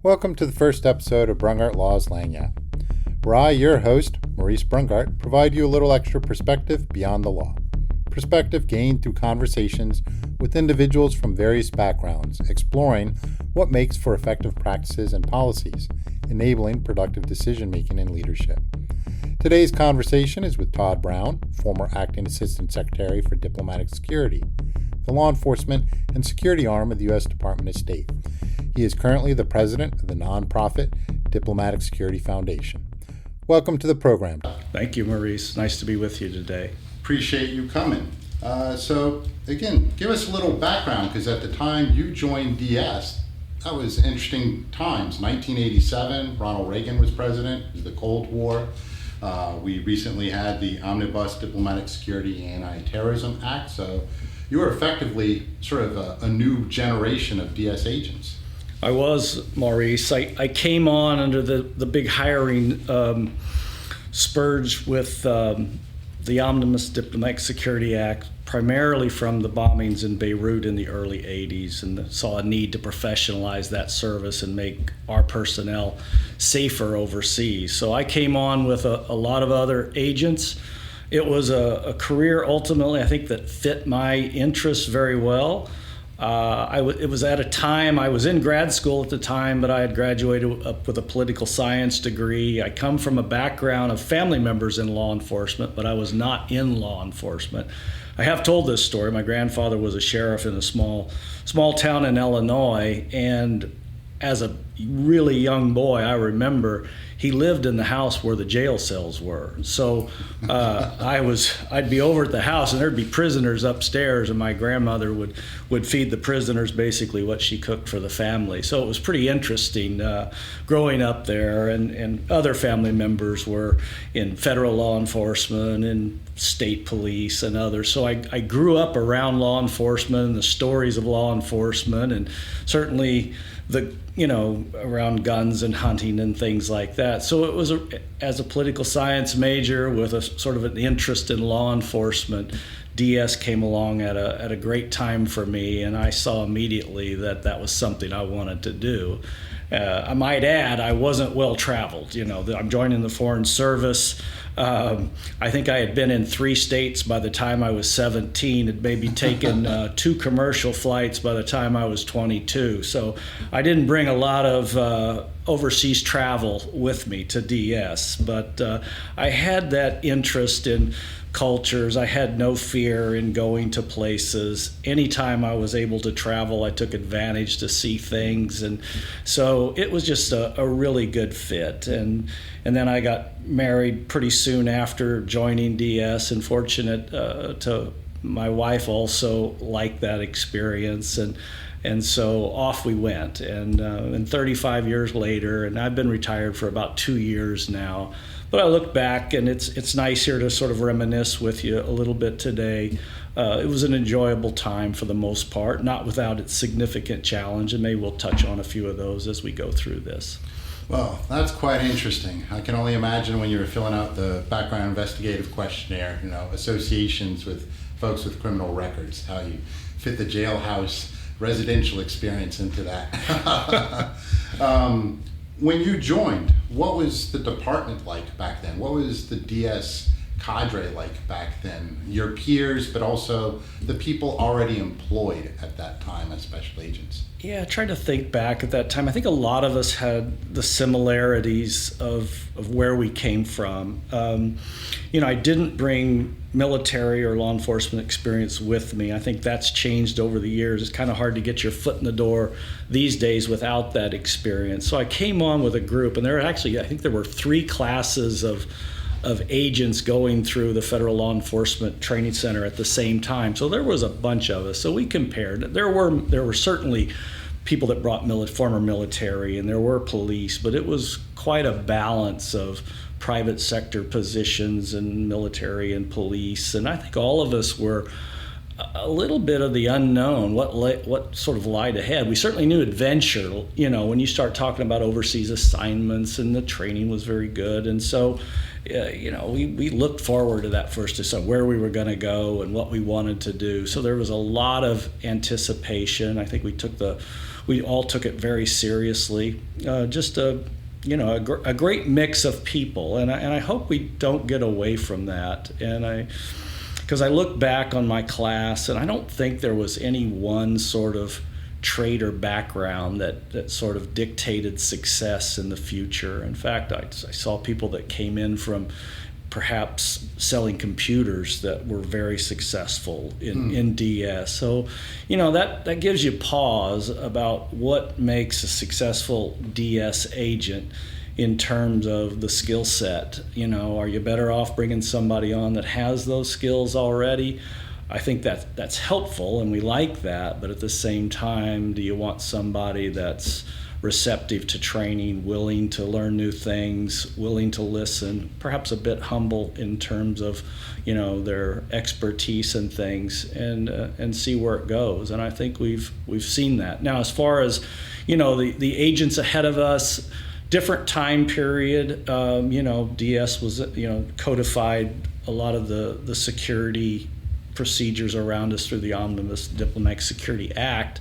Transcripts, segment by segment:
Welcome to the first episode of Brungardt Law's Lagniappe, where I, your host, Maurice Brungardt, provide you a little extra perspective beyond the law. Perspective gained through conversations with individuals from various backgrounds, exploring what makes for effective practices and policies, enabling productive decision-making and leadership. Today's conversation is with Todd Brown, former Acting Assistant Secretary for Diplomatic Security, the law enforcement and security arm of the U.S. Department of State. He is currently the president of the nonprofit Diplomatic Security Foundation. Welcome to the program. Thank you, Maurice. Nice to be with you today. Appreciate you coming. So again, give us a little background, because at the time you joined DS, that was interesting times. 1987, Ronald Reagan was president. It was the Cold War. We recently had the Omnibus Diplomatic Security Anti-Terrorism Act. So you were effectively sort of a new generation of DS agents. I was, Maurice. I came on under the big hiring spurge with the Omnibus Diplomatic Security Act, primarily from the bombings in Beirut in the early 80s, and saw a need to professionalize that service and make our personnel safer overseas. So I came on with a lot of other agents. It was a career, ultimately, I think, that fit my interests very well. It was at a time, I was in grad school at the time, but I had graduated up with a political science degree. I come from a background of family members in law enforcement, but I was not in law enforcement. I have told this story. My grandfather was a sheriff in a small town in Illinois, and as a really young boy, I remember he lived in the house where the jail cells were. So I'd be over at the house, and there'd be prisoners upstairs, and my grandmother would feed the prisoners basically what she cooked for the family. So it was pretty interesting growing up there, and other family members were in federal law enforcement and state police and others. So I grew up around law enforcement and the stories of law enforcement, and certainly around guns and hunting and things like that. So it was, as a political science major with a sort of an interest in law enforcement, DS came along at a great time for me, and I saw immediately that was something I wanted to do. I might add, I wasn't well traveled. I'm joining the Foreign Service. I think I had been in 3 states by the time I was 17. Had maybe taken 2 commercial flights by the time I was 22. So I didn't bring a lot of overseas travel with me to DS, but I had that interest in cultures. I had no fear in going to places. Anytime I was able to travel, I took advantage to see things, and so it was just a really good fit. And then I got married pretty soon after joining DS, and fortunate to my wife also liked that experience, and so off we went. And 35 years later, and I've been retired for about 2 years now. But I look back, and it's nice here to sort of reminisce with you a little bit today. It was an enjoyable time for the most part, not without its significant challenge, and maybe we'll touch on a few of those as we go through this. Well, that's quite interesting. I can only imagine when you were filling out the background investigative questionnaire, associations with folks with criminal records, how you fit the jailhouse residential experience into that. When you joined, what was the department like back then? What was the DS cadre like back then? Your peers, but also the people already employed at that time as special agents. Yeah, trying to think back at that time. I think a lot of us had the similarities of where we came from. I didn't bring military or law enforcement experience with me. I think that's changed over the years. It's kind of hard to get your foot in the door these days without that experience. So I came on with a group, and I think there were 3 classes of agents going through the Federal Law Enforcement Training Center at the same time. So there was a bunch of us. So we compared. There were certainly people that brought former military, and there were police, but it was quite a balance of private sector positions and military and police. And I think all of us were a little bit of the unknown, what sort of lied ahead. We certainly knew adventure, when you start talking about overseas assignments, and the training was very good. And so, we looked forward to that first, to where we were going to go and what we wanted to do. So there was a lot of anticipation. I think we took the we all took it very seriously. Just a great mix of people, and I hope we don't get away from that. Because I look back on my class, and I don't think there was any one sort of trait or background that sort of dictated success in the future. In fact, I saw people that came in from perhaps selling computers that were very successful in DS. So, that gives you pause about what makes a successful DS agent in terms of the skill set. Are you better off bringing somebody on that has those skills already? I think that's helpful, and we like that, but at the same time, do you want somebody that's receptive to training, willing to learn new things, willing to listen, perhaps a bit humble in terms of, their expertise and things, and see where it goes. And I think we've seen that. Now, as far as, the agents ahead of us, different time period, DS was, codified a lot of the security procedures around us through the Omnibus Diplomatic Security Act.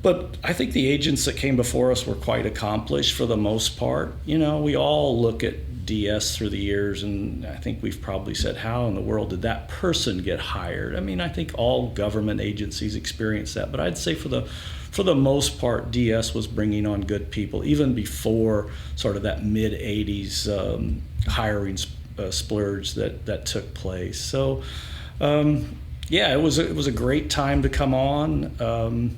But I think the agents that came before us were quite accomplished for the most part. We all look at DS through the years, and I think we've probably said, how in the world did that person get hired? I mean, I think all government agencies experience that, but I'd say for the most part, DS was bringing on good people, even before sort of that mid-'80s hiring splurge that took place. So, it was a great time to come on.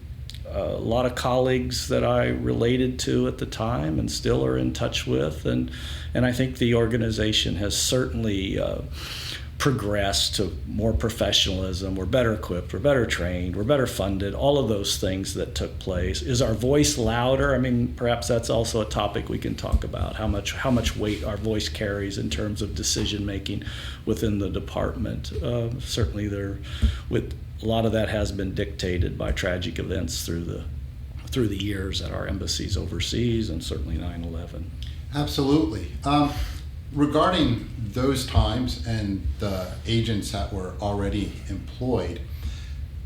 A lot of colleagues that I related to at the time and still are in touch with, and I think the organization has certainly progressed to more professionalism. We're better equipped, we're better trained, we're better funded, all of those things that took place. Is our voice louder? I mean, perhaps that's also a topic we can talk about, how much weight our voice carries in terms of decision making within the department. Certainly a lot of that has been dictated by tragic events through the years at our embassies overseas, and certainly 9/11. Absolutely. Regarding those times and the agents that were already employed,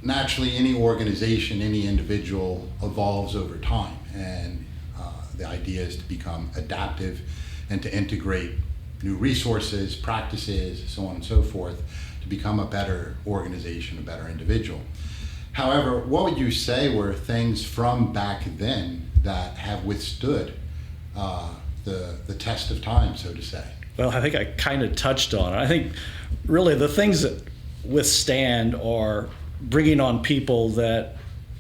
naturally any organization, any individual evolves over time, and the idea is to become adaptive and to integrate new resources, practices, so on and so forth, to become a better organization, a better individual. However, what would you say were things from back then that have withstood the test of time, so to say? Well, I think I kind of touched on it. I think really the things that withstand are bringing on people that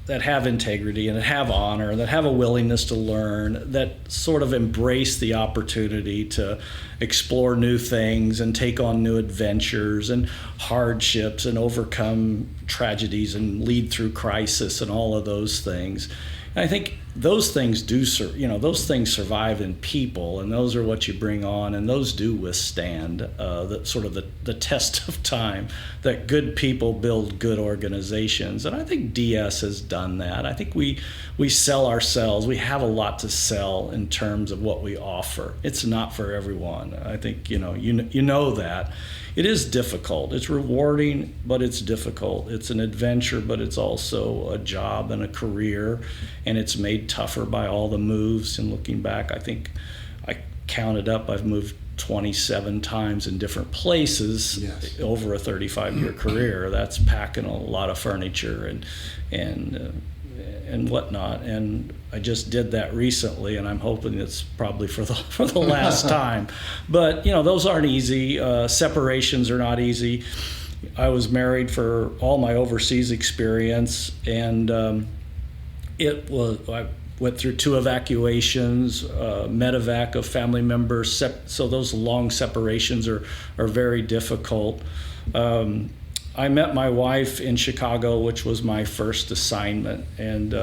have integrity and that have honor, that have a willingness to learn, that sort of embrace the opportunity to explore new things and take on new adventures and hardships and overcome tragedies and lead through crisis and all of those things. And I think those things those things survive in people, and those are what you bring on, and those do withstand the test of time, that good people build good organizations. And I think DS has done that. I think we sell ourselves. We have a lot to sell in terms of what we offer. It's not for everyone. I think, you know that. It is difficult. It's rewarding, but it's difficult. It's an adventure, but it's also a job and a career, and it's made tougher by all the moves. And looking back, I think I counted up, I've moved 27 times in different places. Yes. Over a 35-year career. That's packing a lot of furniture and whatnot. And I just did that recently, and I'm hoping it's probably for the last time. But those aren't easy. Separations are not easy. I was married for all my overseas experience, and I went through 2 evacuations, medevac of family members. So those long separations are very difficult. I met my wife in Chicago, which was my first assignment, and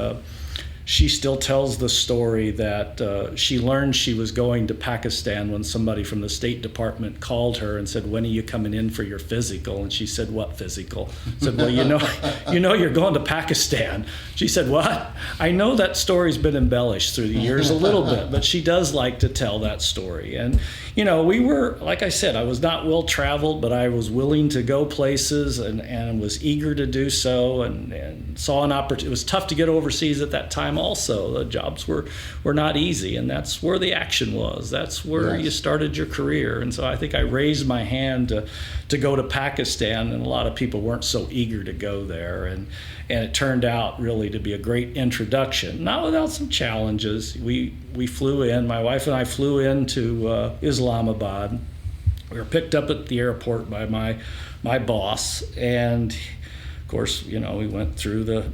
she still tells the story that she learned she was going to Pakistan when somebody from the State Department called her and said, "When are you coming in for your physical?" And she said, "What physical?" Said, "Well, you know you're going to Pakistan." She said, "What?" I know that story's been embellished through the years a little bit, but she does like to tell that story. And we were, like I said, I was not well traveled, but I was willing to go places and was eager to do so, and saw an opportunity. It was tough to get overseas at that time also. The jobs were not easy, and that's where the action was. That's where you started your career. And so I think I raised my hand to go to Pakistan, and a lot of people weren't so eager to go there. And it turned out really to be a great introduction, not without some challenges. We flew in, my wife and I flew into Islamabad. We were picked up at the airport by my boss, and of course, we went through the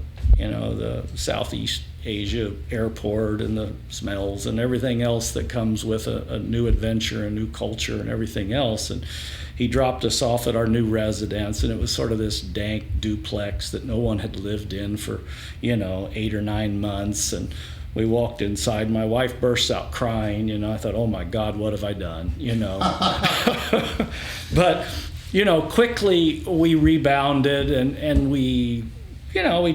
Southeast Asia airport and the smells and everything else that comes with a new adventure, a new culture, and everything else. And he dropped us off at our new residence, and it was sort of this dank duplex that no one had lived in for 8 or 9 months. And we walked inside. My wife bursts out crying. I thought, "Oh my God, what have I done?" But quickly we rebounded, and we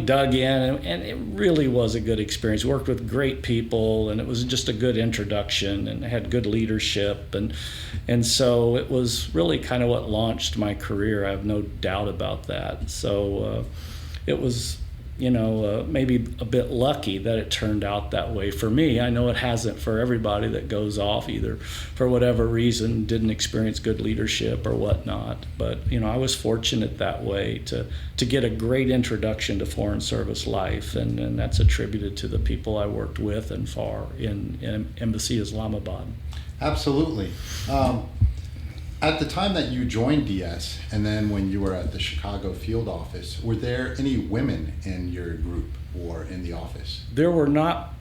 dug in, and it really was a good experience. Worked with great people, and it was just a good introduction, and had good leadership, and so it was really kind of what launched my career. I have no doubt about that. So it was maybe a bit lucky that it turned out that way for me. I know it hasn't for everybody that goes off, either for whatever reason, didn't experience good leadership or whatnot. But, I was fortunate that way to get a great introduction to Foreign Service life, and that's attributed to the people I worked with and for in Embassy Islamabad. Absolutely. At the time that you joined DS, and then when you were at the Chicago field office, were there any women in your group or in the office? There were not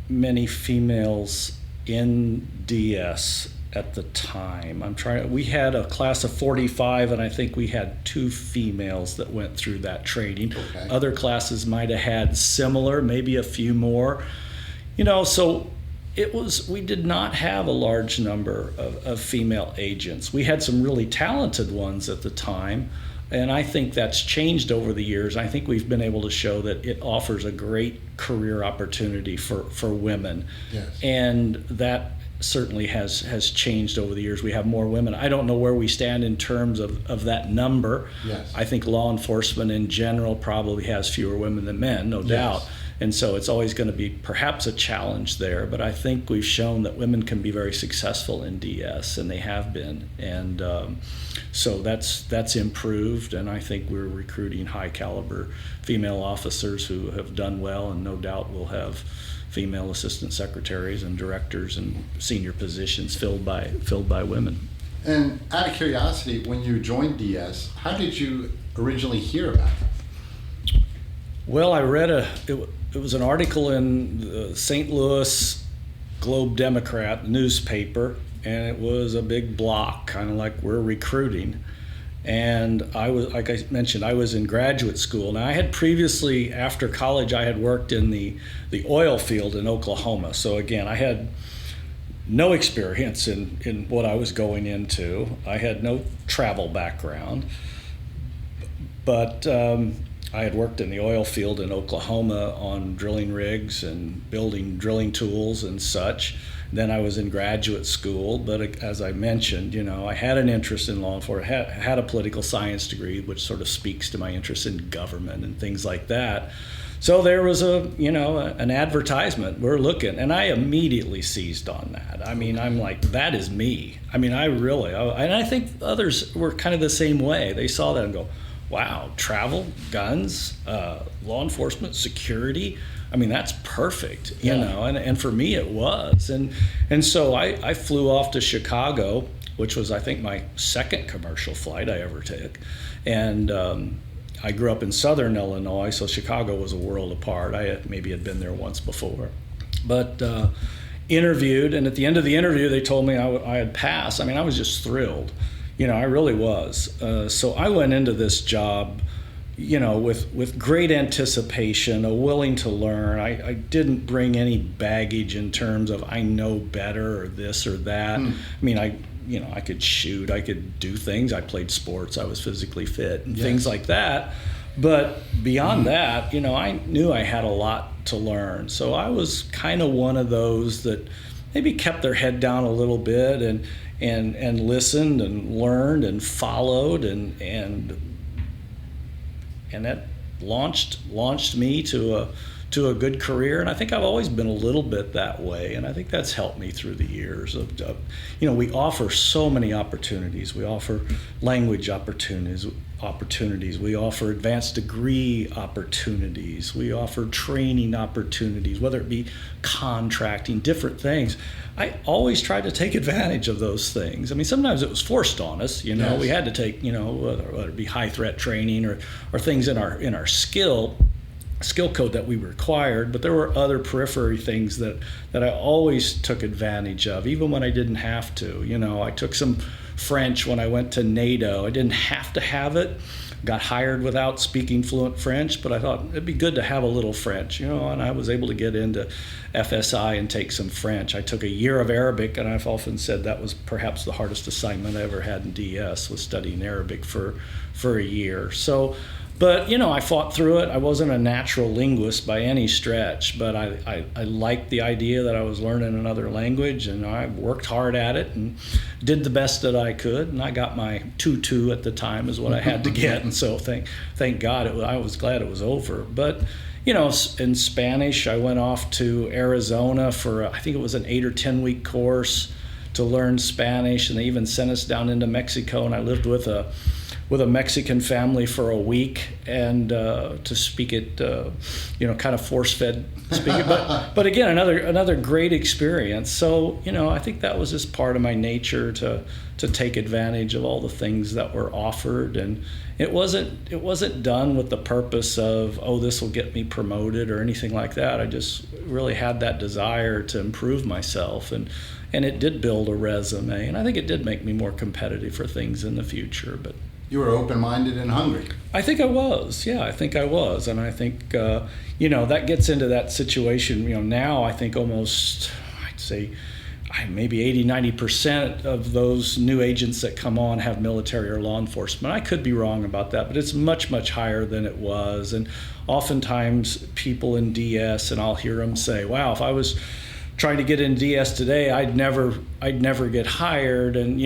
many females in DS at the time. We had a class of 45, and I think we had 2 females that went through that training. Okay. Other classes might have had similar, maybe a few more. So we did not have a large number of female agents. We had some really talented ones at the time, and I think that's changed over the years. I think we've been able to show that it offers a great career opportunity for women. Yes. And that certainly has changed over the years. We have more women. I don't know where we stand in terms of that number. Yes. I think law enforcement in general probably has fewer women than men, no doubt. And so it's always going to be perhaps a challenge there, but I think we've shown that women can be very successful in DS, and they have been. And so that's improved, and I think we're recruiting high caliber female officers who have done well, and no doubt we'll have female assistant secretaries and directors and senior positions filled by women. And out of curiosity, when you joined DS, how did you originally hear about it? Well, I read it was an article in the St. Louis Globe-Democrat newspaper, and it was a big block, kind of like we're recruiting. And I was, like I mentioned, I was in graduate school. Now, I had previously, after college, I had worked in the oil field in Oklahoma. So again, I had no experience in what I was going into. I had no travel background, but I had worked in the oil field in Oklahoma on drilling rigs and building drilling tools and such. Then I was in graduate school, but as I mentioned, I had an interest in law enforcement, had a political science degree, which sort of speaks to my interest in government and things like that. So there was an advertisement, we're looking, and I immediately seized on that. I mean, I'm like, that is me. I mean, and I think others were kind of the same way. They saw that and go, wow, travel, guns, law enforcement, security. I mean, that's perfect, and for me it was. And so I flew off to Chicago, which was, I think, my second commercial flight I ever took. And I grew up in southern Illinois, so Chicago was a world apart. I maybe had been there once before. But interviewed, and at the end of the interview, they told me I had passed. I mean, I was just thrilled. I really was. So I went into this job, with great anticipation, a willing to learn. I didn't bring any baggage in terms of I know better or this or that. I mean, I could shoot, I could do things. I played sports, I was physically fit and things like that. But beyond that, I knew I had a lot to learn. So I was kind of one of those that maybe kept their head down a little bit and listened and learned and followed and that launched me to a good career. And I think I've always been a little bit that way, and I think that's helped me through the years. We offer so many opportunities. We offer language opportunities. We offer advanced degree opportunities. We offer training opportunities, whether it be contracting, different things. I always tried to take advantage of those things. I mean, sometimes it was forced on us. Yes. We had to take, whether it be high threat training or things in our skill code that we required, but there were other periphery things that I always took advantage of, even when I didn't have to. I took some French when I went to NATO. I didn't have to have it. Got hired without speaking fluent French, but I thought it'd be good to have a little French, and I was able to get into FSI and take some French. I took a year of Arabic, and I've often said that was perhaps the hardest assignment I ever had in DS, was studying Arabic for a year. So, but, I fought through it. I wasn't a natural linguist by any stretch, but I liked the idea that I was learning another language, and I worked hard at it and did the best that I could. And I got my 2.2 at the time is what I had to get. And so thank God I was glad it was over. But, in Spanish, I went off to Arizona for, I think it was an 8 or 10 week course to learn Spanish. And they even sent us down into Mexico, and I lived with a Mexican family for a week, and to speak it, kind of force-fed speaking. But again, another great experience. So, I think that was just part of my nature to take advantage of all the things that were offered, and it wasn't done with the purpose of, this will get me promoted or anything like that. I just really had that desire to improve myself, and it did build a resume, and I think it did make me more competitive for things in the future. But you were open-minded and hungry. I think I was. Yeah, I think I was. And I think, that gets into that situation. Now I think almost, I'd say, maybe 80-90% of those new agents that come on have military or law enforcement. I could be wrong about that, but it's much, much higher than it was. And oftentimes people in DS, and I'll hear them say, wow, if I was trying to get in DS today, I'd never get hired. And,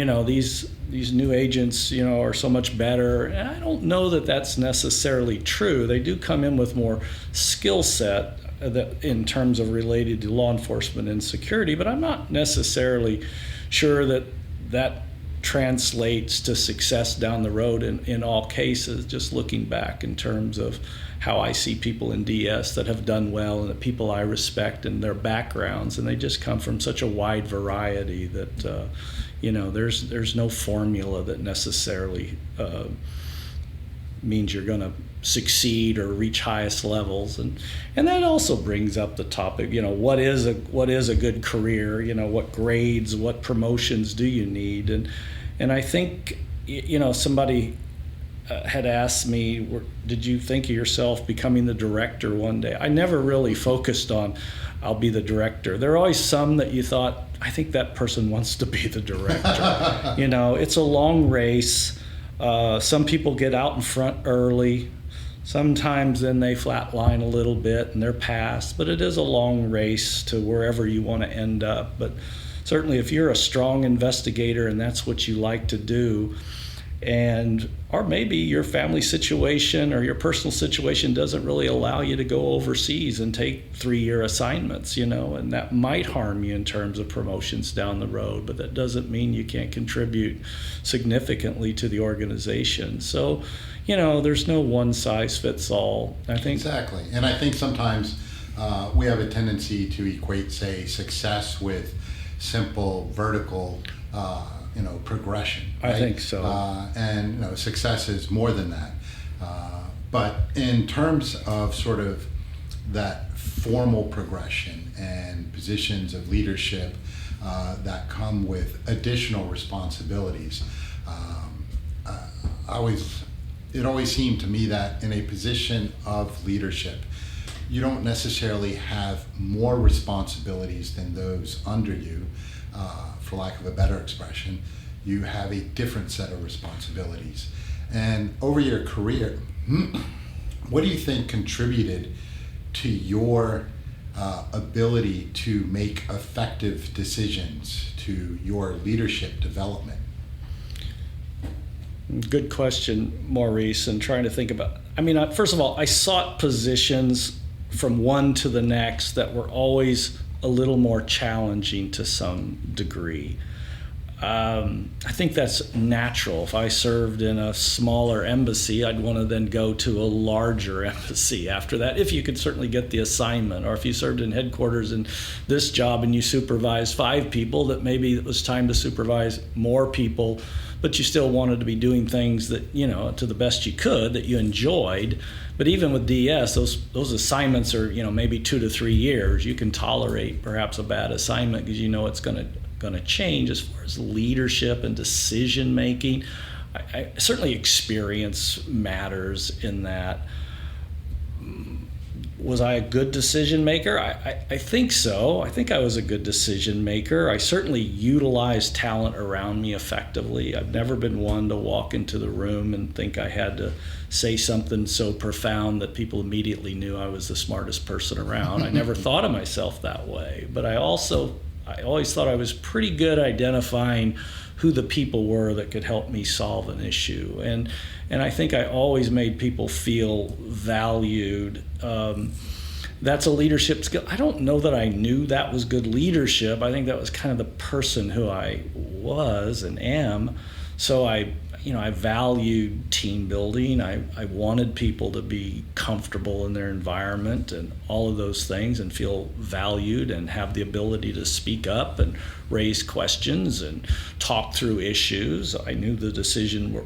these new agents, are so much better. And I don't know that that's necessarily true. They do come in with more skill set that in terms of related to law enforcement and security, but I'm not necessarily sure that translates to success down the road in all cases, just looking back in terms of how I see people in DS that have done well and the people I respect and their backgrounds, and they just come from such a wide variety that there's no formula that necessarily means you're going to succeed or reach highest levels, and that also brings up the topic, what is a good career, what grades, what promotions do you need, and I think somebody had asked me, did you think of yourself becoming the director one day? I never really focused on I'll be the director. There are always some that you thought, I think that person wants to be the director. It's a long race. Some people get out in front early. Sometimes then they flatline a little bit and they're passed, but it is a long race to wherever you want to end up. But certainly if you're a strong investigator and that's what you like to do, or maybe your family situation or your personal situation doesn't really allow you to go overseas and take 3-year assignments, and that might harm you in terms of promotions down the road, but that doesn't mean you can't contribute significantly to the organization. So, there's no one size fits all, I think. Exactly. And I think sometimes we have a tendency to equate, say, success with simple vertical progression. Right? I think so. And success is more than that. But in terms of sort of that formal progression and positions of leadership that come with additional responsibilities, I always it always seemed to me that in a position of leadership, you don't necessarily have more responsibilities than those under you, for lack of a better expression. You have a different set of responsibilities. And over your career, what do you think contributed to your ability to make effective decisions, to your leadership development? Good question, Maurice, and trying to think about, first of all, I sought positions from one to the next that were always a little more challenging to some degree. I think that's natural. If I served in a smaller embassy, I'd want to then go to a larger embassy after that, if you could certainly get the assignment. Or if you served in headquarters in this job and you supervised 5 people, that maybe it was time to supervise more people, but you still wanted to be doing things that, to the best you could, that you enjoyed. But even with DS, those assignments are, maybe 2 to 3 years. You can tolerate perhaps a bad assignment because it's going to change. As far as leadership and decision making, I certainly experience matters in that. Was I a good decision maker? I think so. I think I was a good decision maker. I certainly utilized talent around me effectively. I've never been one to walk into the room and think I had to say something so profound that people immediately knew I was the smartest person around. I never thought of myself that way. But I always thought I was pretty good identifying who the people were that could help me solve an issue. And I think I always made people feel valued. That's a leadership skill. I don't know that I knew that was good leadership. I think that was kind of the person who I was and am. So I valued team building. I wanted people to be comfortable in their environment and all of those things and feel valued and have the ability to speak up and raise questions and talk through issues. I knew the decision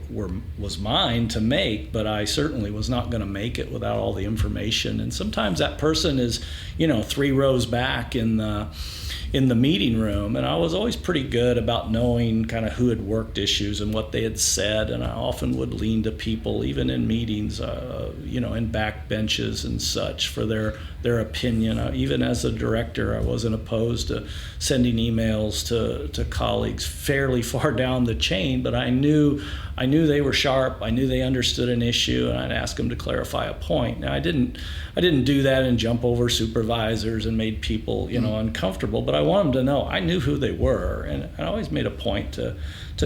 was mine to make, but I certainly was not going to make it without all the information. And sometimes that person is, 3 rows back in the meeting room, and I was always pretty good about knowing kind of who had worked issues and what they had said, and I often would lean to people, even in meetings, in back benches and such, for their opinion. Even as a director, I wasn't opposed to sending emails to colleagues fairly far down the chain, but I knew they were sharp. I knew they understood an issue, and I'd ask them to clarify a point. Now, I didn't do that and jump over supervisors and made people, uncomfortable, but I wanted them to know I knew who they were, and I always made a point to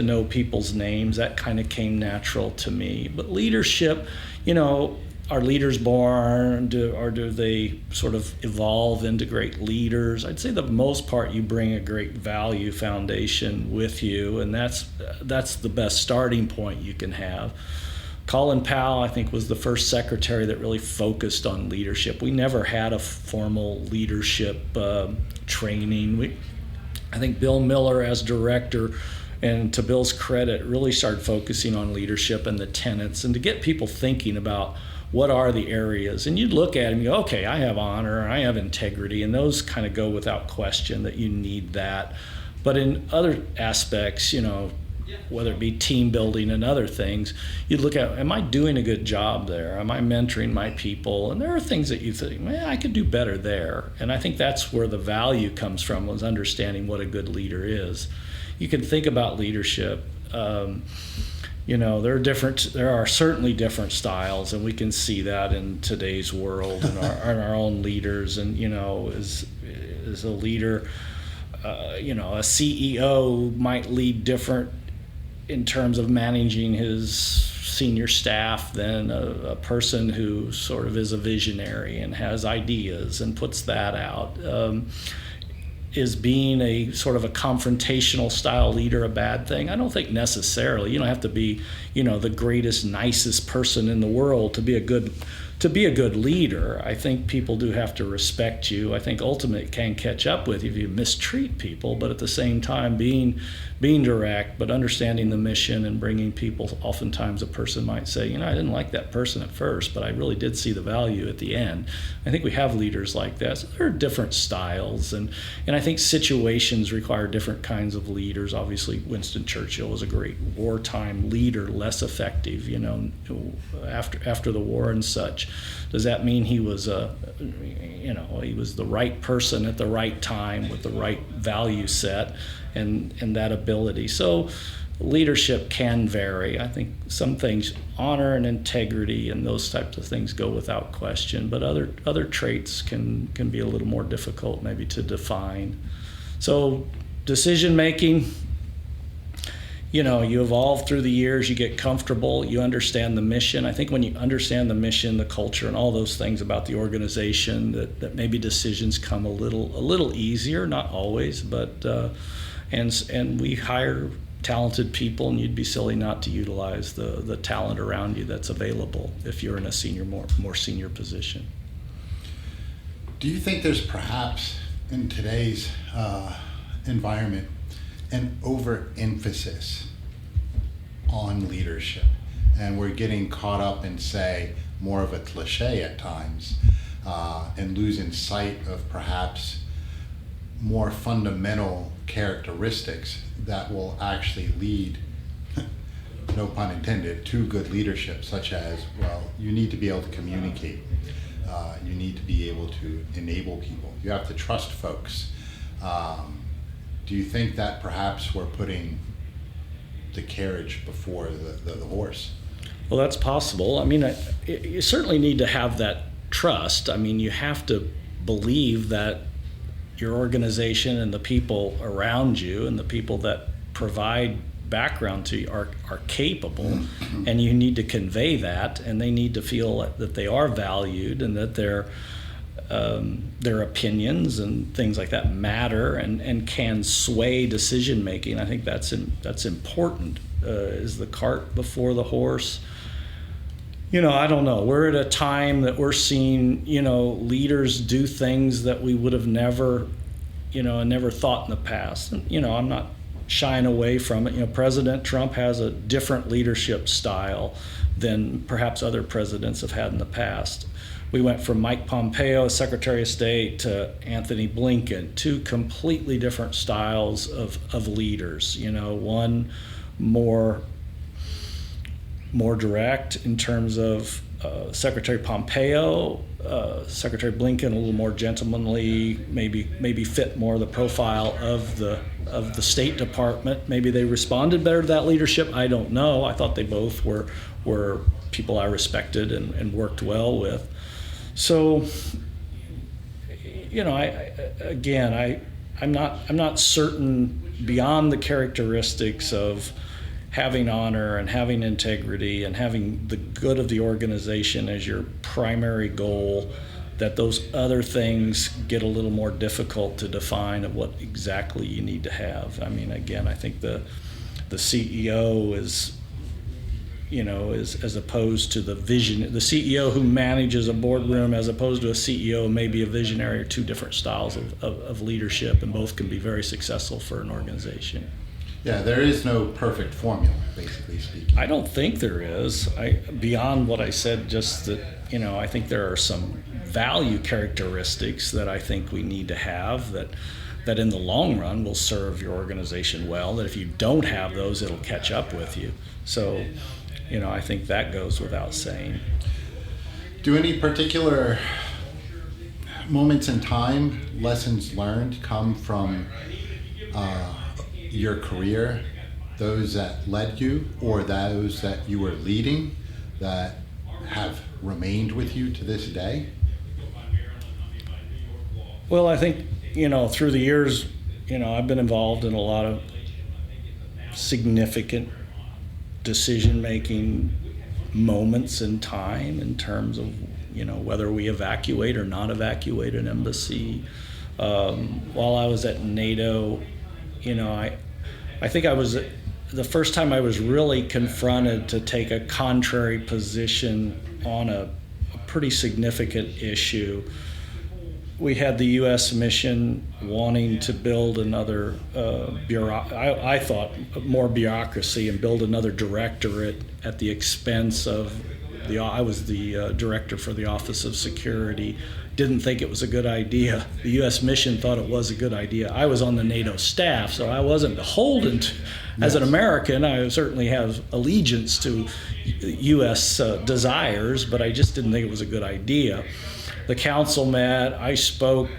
know people's names. That kind of came natural to me. But leadership, are leaders born, or do they sort of evolve into great leaders? I'd say the most part you bring a great value foundation with you, and that's the best starting point you can have. Colin Powell, I think, was the first secretary that really focused on leadership. We never had a formal leadership training. I think Bill Miller, as director, and to Bill's credit, really started focusing on leadership and the tenets, and to get people thinking about what are the areas. And you'd look at him and go, okay, I have honor, I have integrity, and those kind of go without question that you need that. But in other aspects, whether it be team building and other things, you'd look at, am I doing a good job there? Am I mentoring my people? And there are things that you think, man, I could do better there. And I think that's where the value comes from, was understanding what a good leader is. You can think about leadership. There are certainly different styles, and we can see that in today's world and our own leaders. And, as a leader, a CEO might lead different in terms of managing his senior staff than a person who sort of is a visionary and has ideas and puts that out. Is being a sort of a confrontational style leader a bad thing? I don't think necessarily. You don't have to be, the greatest, nicest person in the world to be a good to be a good leader, I think people do have to respect you. I think ultimately it can catch up with you if you mistreat people, but at the same time being direct, but understanding the mission and bringing people. Oftentimes a person might say, I didn't like that person at first, but I really did see the value at the end. I think we have leaders like that. So there are different styles, and I think situations require different kinds of leaders. Obviously, Winston Churchill was a great wartime leader, less effective, after the war and such. Does that mean he was he was the right person at the right time with the right value set and that ability? So leadership can vary. I think some things, honor and integrity and those types of things, go without question, but other traits can be a little more difficult maybe to define. So decision making, you evolve through the years, you get comfortable, you understand the mission. I think when you understand the mission, the culture, and all those things about the organization, that maybe decisions come a little easier, not always, but and we hire talented people, and you'd be silly not to utilize the talent around you that's available if you're in a more senior position. Do you think there's perhaps in today's environment an overemphasis on leadership, and we're getting caught up in, say, more of a cliche at times, and losing sight of perhaps more fundamental characteristics that will actually lead, no pun intended, to good leadership, such as, you need to be able to communicate, you need to be able to enable people, you have to trust folks. Do you think that perhaps we're putting the carriage before the horse? Well, that's possible. You certainly need to have that trust. You have to believe that your organization and the people around you and the people that provide background to you are capable, and you need to convey that, and they need to feel that they are valued and that their opinions and things like that matter and can sway decision making. I think that's important. Is the cart before the horse? I don't know. We're at a time that we're seeing, leaders do things that we would have never thought in the past. And, I'm not shying away from it. President Trump has a different leadership style than perhaps other presidents have had in the past. We went from Mike Pompeo, Secretary of State, to Anthony Blinken, two completely different styles of leaders. One more direct in terms of Secretary Pompeo, Secretary Blinken a little more gentlemanly, maybe fit more the profile of the State Department. Maybe they responded better to that leadership. I don't know. I thought they both were people I respected and worked well with. So, I'm not certain beyond the characteristics of having honor and having integrity and having the good of the organization as your primary goal, that those other things get a little more difficult to define of what exactly you need to have. I think the CEO is as opposed to the vision, the CEO who manages a boardroom as opposed to a CEO may be a visionary, or two different styles of leadership, and both can be very successful for an organization. Yeah, there is no perfect formula, basically speaking. I don't think there is. Beyond what I said, just that, I think there are some value characteristics that I think we need to have that in the long run will serve your organization well, that if you don't have those, it'll catch up with you. So, I think that goes without saying. Do any particular moments in time, lessons learned, come from your career, those that led you or those that you were leading, that have remained with you to this day? Well, I think, through the years, I've been involved in a lot of significant decision-making moments in time in terms of, whether we evacuate or not evacuate an embassy. While I was at NATO, I think I was the first time I was really confronted to take a contrary position on a pretty significant issue. We had the U.S. mission wanting to build another I thought more bureaucracy and build another directorate at the expense of I was the director for the Office of Security. Didn't think it was a good idea. The U.S. mission thought it was a good idea. I was on the NATO staff, so I wasn't beholden to, as an American, I certainly have allegiance to U.S. Desires, but I just didn't think it was a good idea. The council met. I spoke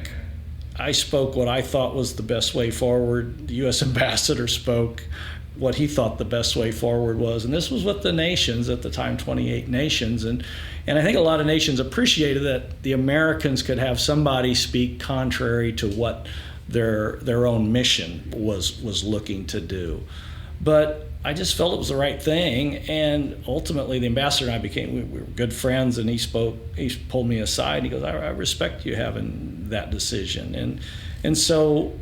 what I thought was the best way forward. The U.S. ambassador spoke what he thought the best way forward was. And this was with the nations at the time, 28 nations. And I think a lot of nations appreciated that the Americans could have somebody speak contrary to what their own mission was looking to do. But I just felt it was the right thing, and ultimately the ambassador and I we were good friends, and he pulled me aside, and he goes, I respect you having that decision. And so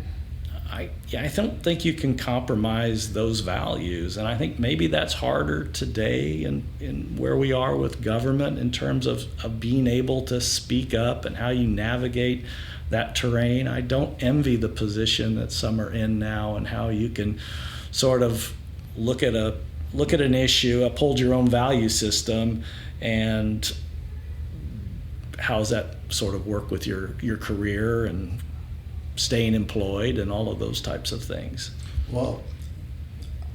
I don't think you can compromise those values, and I think maybe that's harder today in where we are with government in terms of being able to speak up and how you navigate that terrain. I don't envy the position that some are in now, and how you can sort of look at an issue, uphold your own value system, and how's that sort of work with your career and staying employed and all of those types of things. Well,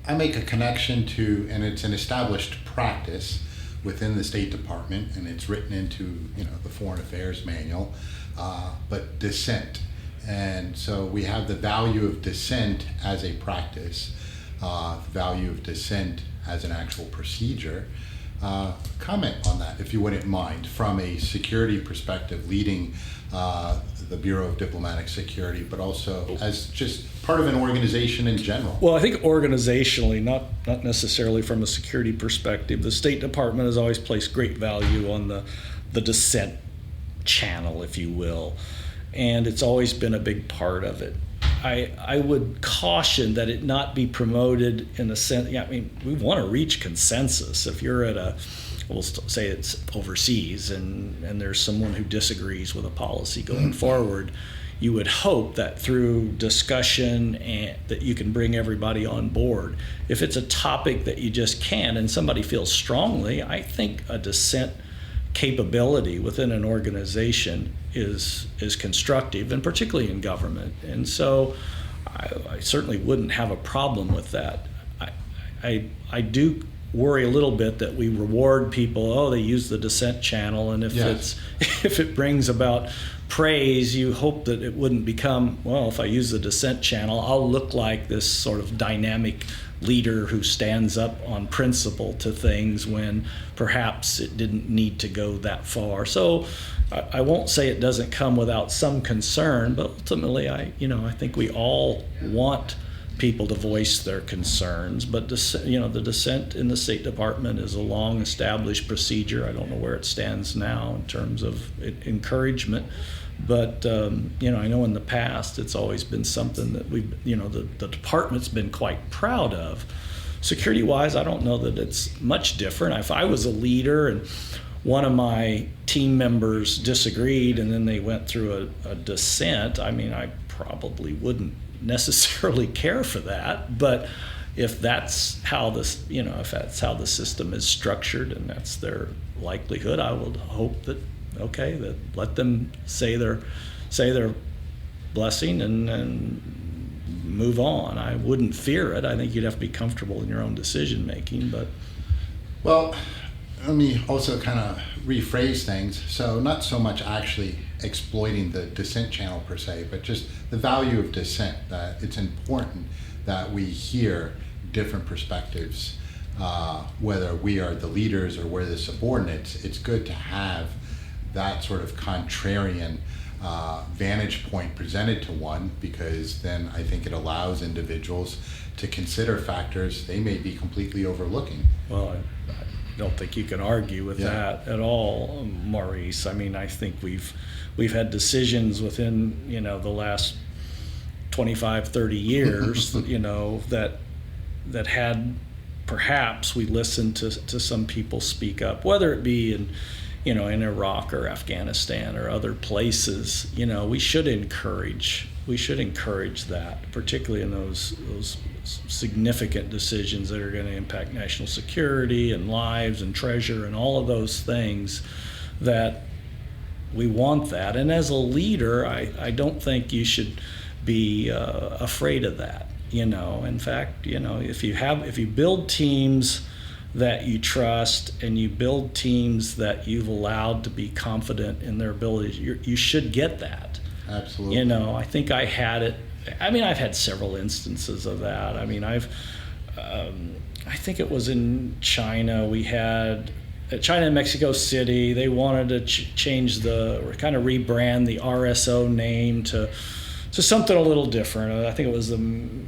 I make a connection to, and it's an established practice within the State Department, and it's written into the Foreign Affairs Manual, but dissent. And so we have the value of dissent as a practice, the value of dissent as an actual procedure. Comment on that, if you wouldn't mind, from a security perspective, leading the Bureau of Diplomatic Security, but also as just part of an organization in general. Well, I think organizationally, not necessarily from a security perspective, the State Department has always placed great value on the dissent channel, if you will, and it's always been a big part of it. I would caution that it not be promoted in the sense, we want to reach consensus. If you're at we'll say it's overseas and there's someone who disagrees with a policy going forward, you would hope that through discussion and that you can bring everybody on board. If it's a topic that you just can't and somebody feels strongly, I think a dissent capability within an organization is constructive, and particularly in government. And so I certainly wouldn't have a problem with that. I do worry a little bit that we reward people, they use the dissent channel, and if it brings about praise, you hope that it wouldn't become, if I use the dissent channel, I'll look like this sort of dynamic leader who stands up on principle to things when perhaps it didn't need to go that far. So I won't say it doesn't come without some concern, but ultimately I think we all want people to voice their concerns. But the dissent in the State Department is a long established procedure. I don't know where it stands now in terms of encouragement. But I know in the past it's always been something that the department's been quite proud of. Security-wise, I don't know that it's much different. If I was a leader and one of my team members disagreed and then they went through a dissent, I probably wouldn't necessarily care for that. But if that's how the system is structured and that's their likelihood, I would hope that let them say their blessing and move on. I wouldn't fear it. I think you'd have to be comfortable in your own decision making. But let me also kind of rephrase things. So not so much actually exploiting the dissent channel per se, but just the value of dissent, that it's important that we hear different perspectives, whether we are the leaders or we're the subordinates. It's good to have that sort of contrarian vantage point presented to one, because then I think it allows individuals to consider factors they may be completely overlooking. Well, I don't think you can argue with that at all, Maurice. I think we've had decisions within the last 25, 30 years that had perhaps we listened to some people speak up, whether it be in Iraq or Afghanistan or other places, we should encourage that, particularly in those significant decisions that are going to impact national security and lives and treasure and all of those things, that we want that. And as a leader, I don't think you should be afraid of that. In fact, if you build teams that you trust and you build teams that you've allowed to be confident in their abilities, you should get that. Absolutely. I think I had it. I've had several instances of that. I think it was in China. We had China and Mexico City. They wanted to change kind of rebrand the RSO name to something a little different. I think it was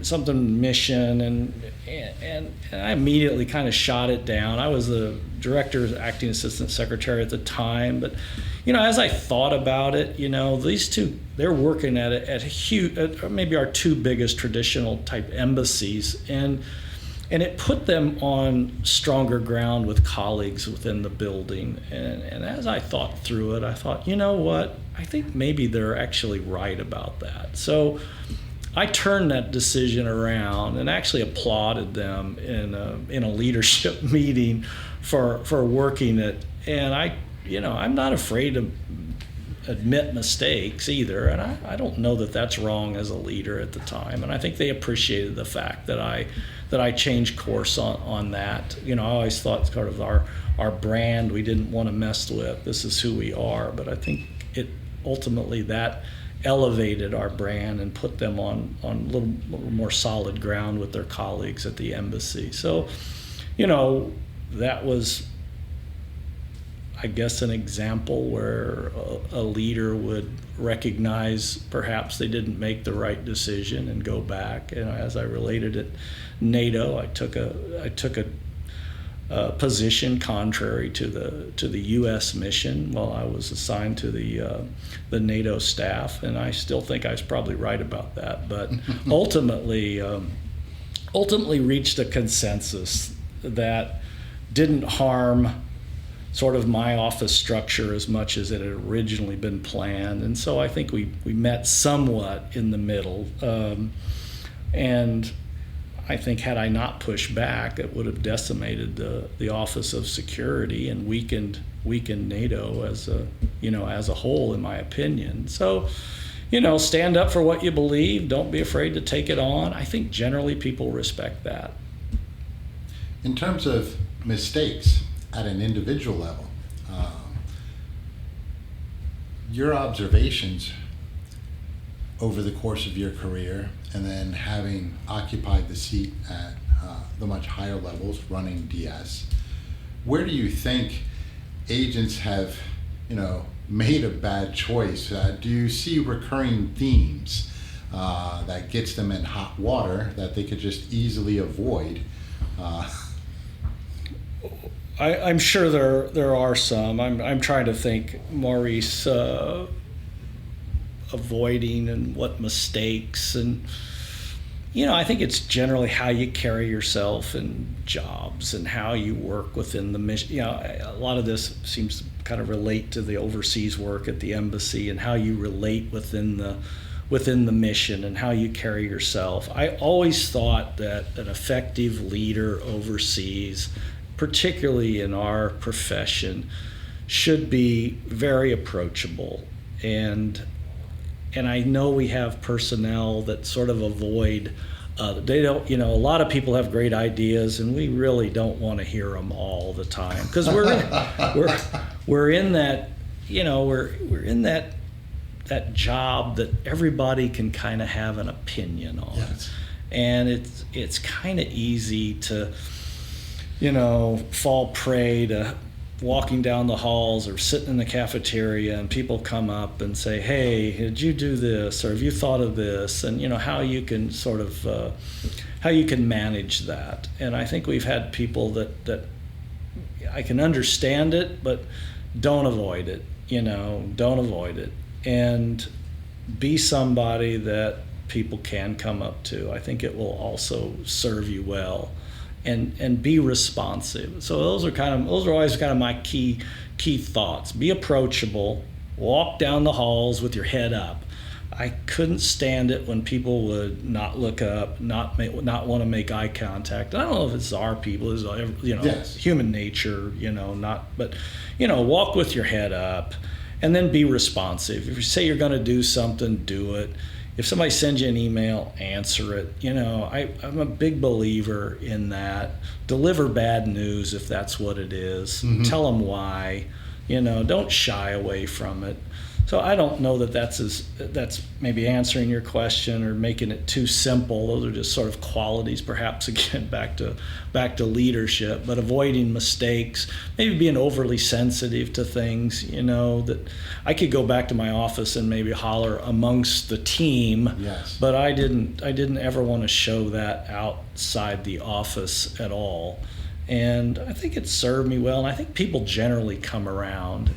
something mission, and I immediately kind of shot it down. I was the director's acting assistant secretary at the time, but as I thought about it, these two, they're working at maybe our two biggest traditional type embassies, and it put them on stronger ground with colleagues within the building. And as I thought through it, I thought, what? I think maybe they're actually right about that. So I turned that decision around and actually applauded them in a leadership meeting for working it. And I'm not afraid to admit mistakes either, and I don't know that that's wrong as a leader at the time. And I think they appreciated the fact that I changed course on that. I always thought it's kind of our brand we didn't want to mess with. This is who we are. But I think it ultimately that elevated our brand and put them on a little more solid ground with their colleagues at the embassy. So, that was, I guess, an example where a leader would recognize perhaps they didn't make the right decision and go back. As I related it, NATO, I took a position contrary to the U.S. mission while I was assigned to the NATO staff, and I still think I was probably right about that. But ultimately reached a consensus that didn't harm sort of my office structure as much as it had originally been planned. And so I think we met somewhat in the middle. And I think had I not pushed back, it would have decimated the Office of Security and weakened NATO as a whole, in my opinion. So, stand up for what you believe. Don't be afraid to take it on. I think generally people respect that. In terms of mistakes at an individual level, your observations over the course of your career, and then having occupied the seat at the much higher levels running DS, where do you think agents have made a bad choice? Do you see recurring themes that gets them in hot water that they could just easily avoid? I'm sure there are some. I'm trying to think, Maurice, avoiding and what mistakes, and I think it's generally how you carry yourself in jobs and how you work within the mission. A lot of this seems to kind of relate to the overseas work at the embassy and how you relate within the mission and how you carry yourself. I always thought that an effective leader overseas, particularly in our profession, should be very approachable. And I know we have personnel that sort of avoid, they don't, a lot of people have great ideas and we really don't want to hear them all the time, because we're in that, we're in that job that everybody can kind of have an opinion on. Yes. And it's kind of easy to, fall prey to walking down the halls or sitting in the cafeteria and people come up and say, hey, did you do this, or have you thought of this, and how you can sort of how you can manage that. And I think we've had people that I can understand it, but don't avoid it, don't avoid it, and be somebody that people can come up to. I think it will also serve you well and be responsive. So those are always kind of my key thoughts. Be approachable, walk down the halls with your head up. I couldn't stand it when people would not look up, not want to make eye contact. I don't know if it's our people, it's, yes. Human nature, but walk with your head up, and then be responsive. If you say you're going to do something, do it. If somebody sends you an email, answer it. I'm a big believer in that. Deliver bad news if that's what it is. Mm-hmm. Tell them why. Don't shy away from it. So I don't know that that's maybe answering your question or making it too simple. Those are just sort of qualities, perhaps, again, back to leadership, but avoiding mistakes, maybe being overly sensitive to things, that I could go back to my office and maybe holler amongst the team, yes. But I didn't ever want to show that outside the office at all. And I think it served me well, and I think people generally come around,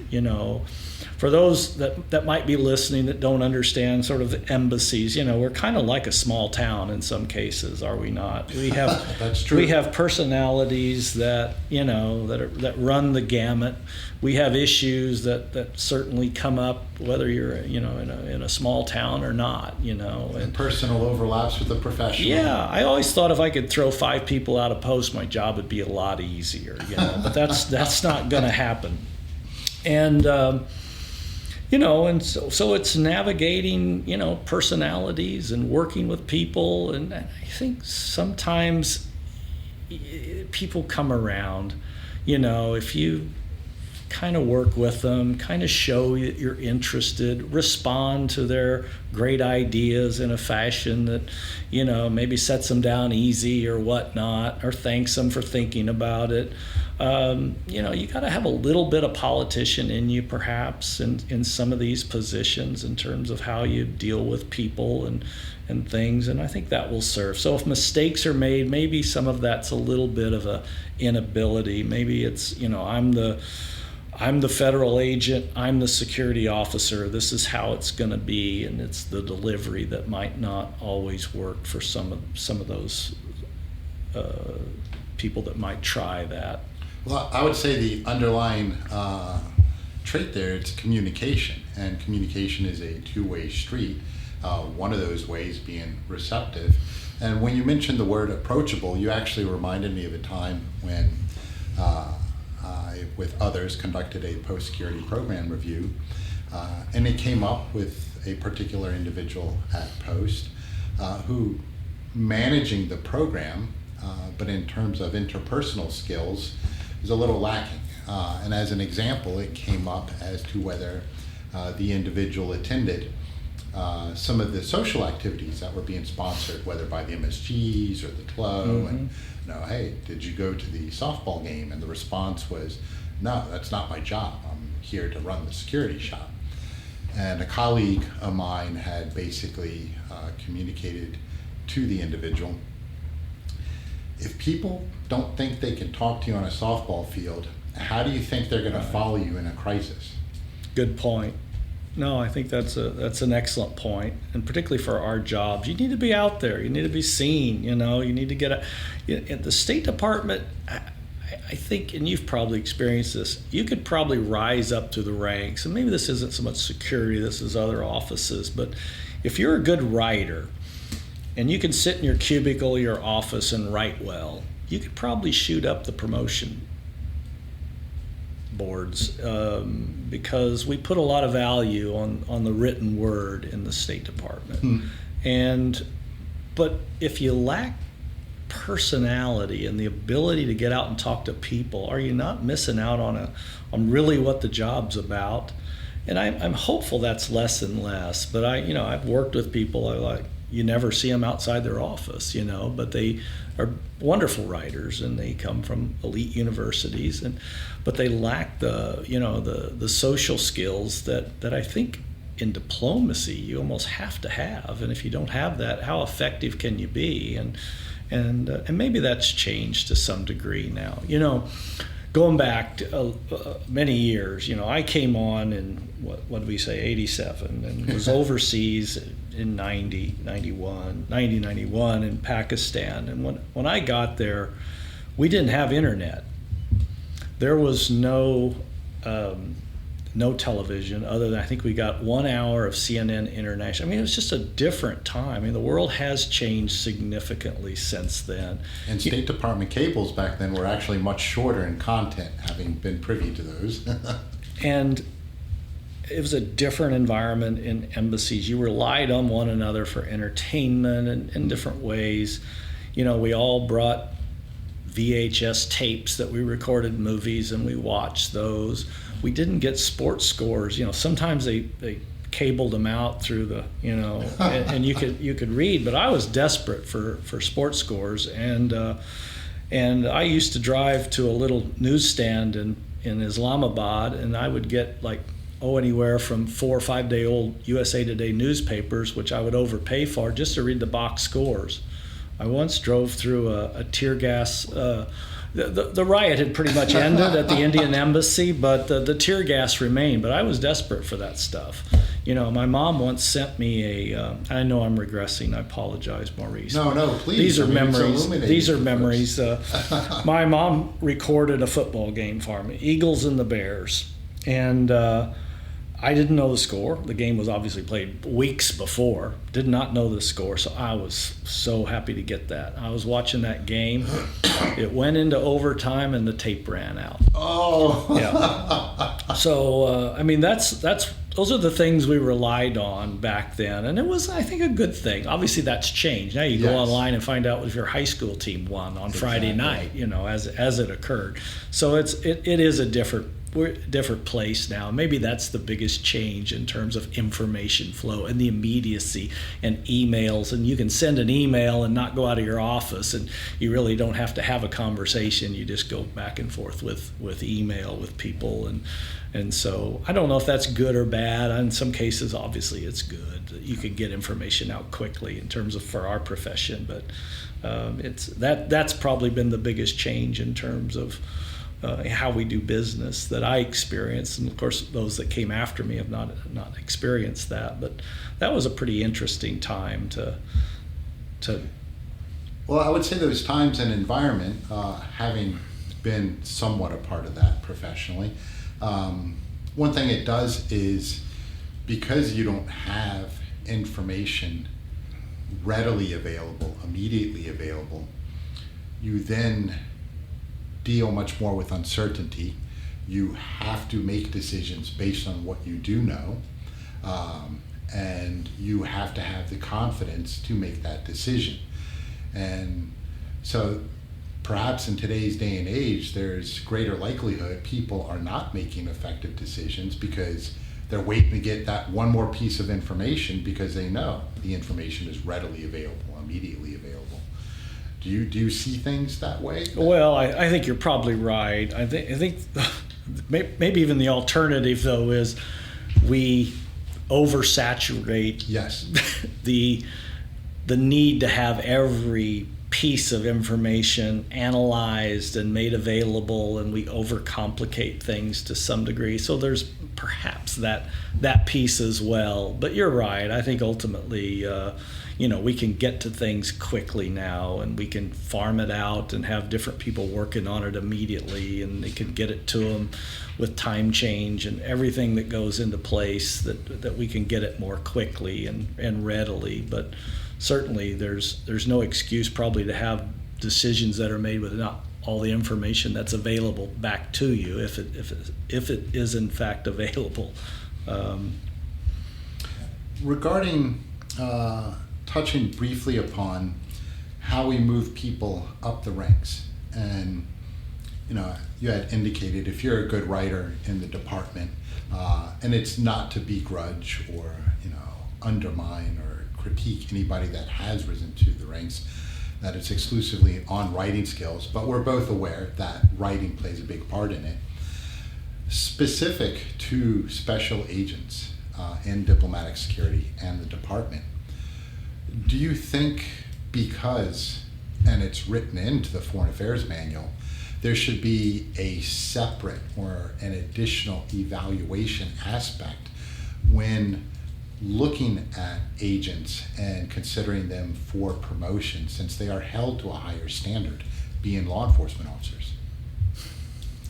For those that might be listening that don't understand sort of the embassies, we're kind of like a small town in some cases, are we not? We have That's true. We have personalities that that run the gamut. We have issues that certainly come up whether you're in a small town or not, and personal overlaps with the professional. Yeah, I always thought if I could throw 5 people out of post, my job would be a lot easier, but that's not going to happen. And and so it's navigating, personalities and working with people. And I think sometimes people come around, if you kind of work with them, kind of show that you're interested, respond to their great ideas in a fashion that, maybe sets them down easy or whatnot, or thanks them for thinking about it. You got to have a little bit of politician in you, perhaps, in some of these positions in terms of how you deal with people and things, and I think that will serve. So if mistakes are made, maybe some of that's a little bit of a inability. Maybe it's, I'm the federal agent, I'm the security officer, this is how it's going to be, and it's the delivery that might not always work for some of those people that might try that. Well, I would say the underlying trait there, it's communication, and communication is a two-way street. One of those ways being receptive. And when you mentioned the word approachable, you actually reminded me of a time when I, with others, conducted a post-security program review, and it came up with a particular individual at Post who, managing the program, but in terms of interpersonal skills, is a little lacking. And as an example, it came up as to whether the individual attended some of the social activities that were being sponsored, whether by the MSGs or the club, and hey, did you go to the softball game? And the response was, no, that's not my job. I'm here to run the security shop. And a colleague of mine had basically communicated to the individual, if people don't think they can talk to you on a softball field, how do you think they're going to follow you in a crisis? Good point. No, I think that's an excellent point, and particularly for our jobs, you need to be out there. You need to be seen. You need to get at the State Department. I think, and you've probably experienced this, you could probably rise up to the ranks, and maybe this isn't so much security, this is other offices, but if you're a good writer and you can sit in your cubicle or your office and write well, you could probably shoot up the promotion boards, because we put a lot of value on the written word in the State Department. But if you lack personality and the ability to get out and talk to people, are you not missing out on really what the job's about? And I'm hopeful that's less and less. But I've worked with people, you never see them outside their office, but they are wonderful writers and they come from elite universities, but they lack the social skills that I think in diplomacy you almost have to have. And if you don't have that, how effective can you be? And maybe that's changed to some degree now. Going back to, many years, I came on in what did we say, 87, and was overseas in 91 in Pakistan. And when I got there, we didn't have internet. There was no television other than I think we got 1 hour of CNN International. I mean, it was just a different time. I mean, the world has changed significantly since then. And State Department cables back then were actually much shorter in content, having been privy to those. And it was a different environment in embassies. You relied on one another for entertainment and in different ways. You know, we all brought VHS tapes that we recorded movies and we watched those. We didn't get sports scores. You know, sometimes they cabled them out through the, you know, and you could read, but I was desperate for sports scores. And I used to drive to a little newsstand in Islamabad, and I would get like, anywhere from 4 or 5 day old USA Today newspapers, which I would overpay for just to read the box scores. I once drove through a tear gas. The riot had pretty much ended at the Indian embassy, but the tear gas remained. But I was desperate for that stuff. You know, my mom once sent me I know I'm regressing. I apologize, Maurice. No, please. These are memories. These are memories. My mom recorded a football game for me, Eagles and the Bears, and I didn't know the score. The game was obviously played weeks before. Did not know the score, so I was so happy to get that. I was watching that game. It went into overtime, and the tape ran out. Oh. Yeah. So I mean, those are the things we relied on back then, and it was, I think, a good thing. Obviously, that's changed. Now you go online and find out if your high school team won on Friday night. You know, as it occurred. So it is a different place now. Maybe that's the biggest change in terms of information flow and the immediacy and emails. And you can send an email and not go out of your office, and you really don't have to have a conversation. You just go back and forth with email with people. And so I don't know if that's good or bad. In some cases, obviously, it's good. You can get information out quickly in terms of for our profession, but that's probably been the biggest change in terms of how we do business that I experienced, and of course those that came after me have not experienced that. But that was a pretty interesting time to. Well, I would say those times and environment, having been somewhat a part of that professionally, one thing it does is, because you don't have information readily available, immediately available, you then deal much more with uncertainty. You have to make decisions based on what you do know, and you have to have the confidence to make that decision. And so perhaps in today's day and age, there's greater likelihood people are not making effective decisions because they're waiting to get that one more piece of information because they know the information is readily available, immediately available. Do you see things that way? Well, I think you're probably right. I think maybe even the alternative, though, is we oversaturate the need to have every piece of information analyzed and made available, and we overcomplicate things to some degree. So there's perhaps that piece as well. But you're right. I think ultimately, we can get to things quickly now, and we can farm it out and have different people working on it immediately, and they can get it to them with time change and everything that goes into place that we can get it more quickly and readily. But certainly there's no excuse probably to have decisions that are made with not all the information that's available back to you, if it is in fact available. Regarding touching briefly upon how we move people up the ranks, and you had indicated if you're a good writer in the department, and it's not to begrudge or undermine or critique anybody that has risen to the ranks, that it's exclusively on writing skills, but we're both aware that writing plays a big part in it. Specific to special agents in diplomatic security and the department, do you think, because, and it's written into the Foreign Affairs Manual, there should be a separate or an additional evaluation aspect when looking at agents and considering them for promotion, since they are held to a higher standard being law enforcement officers?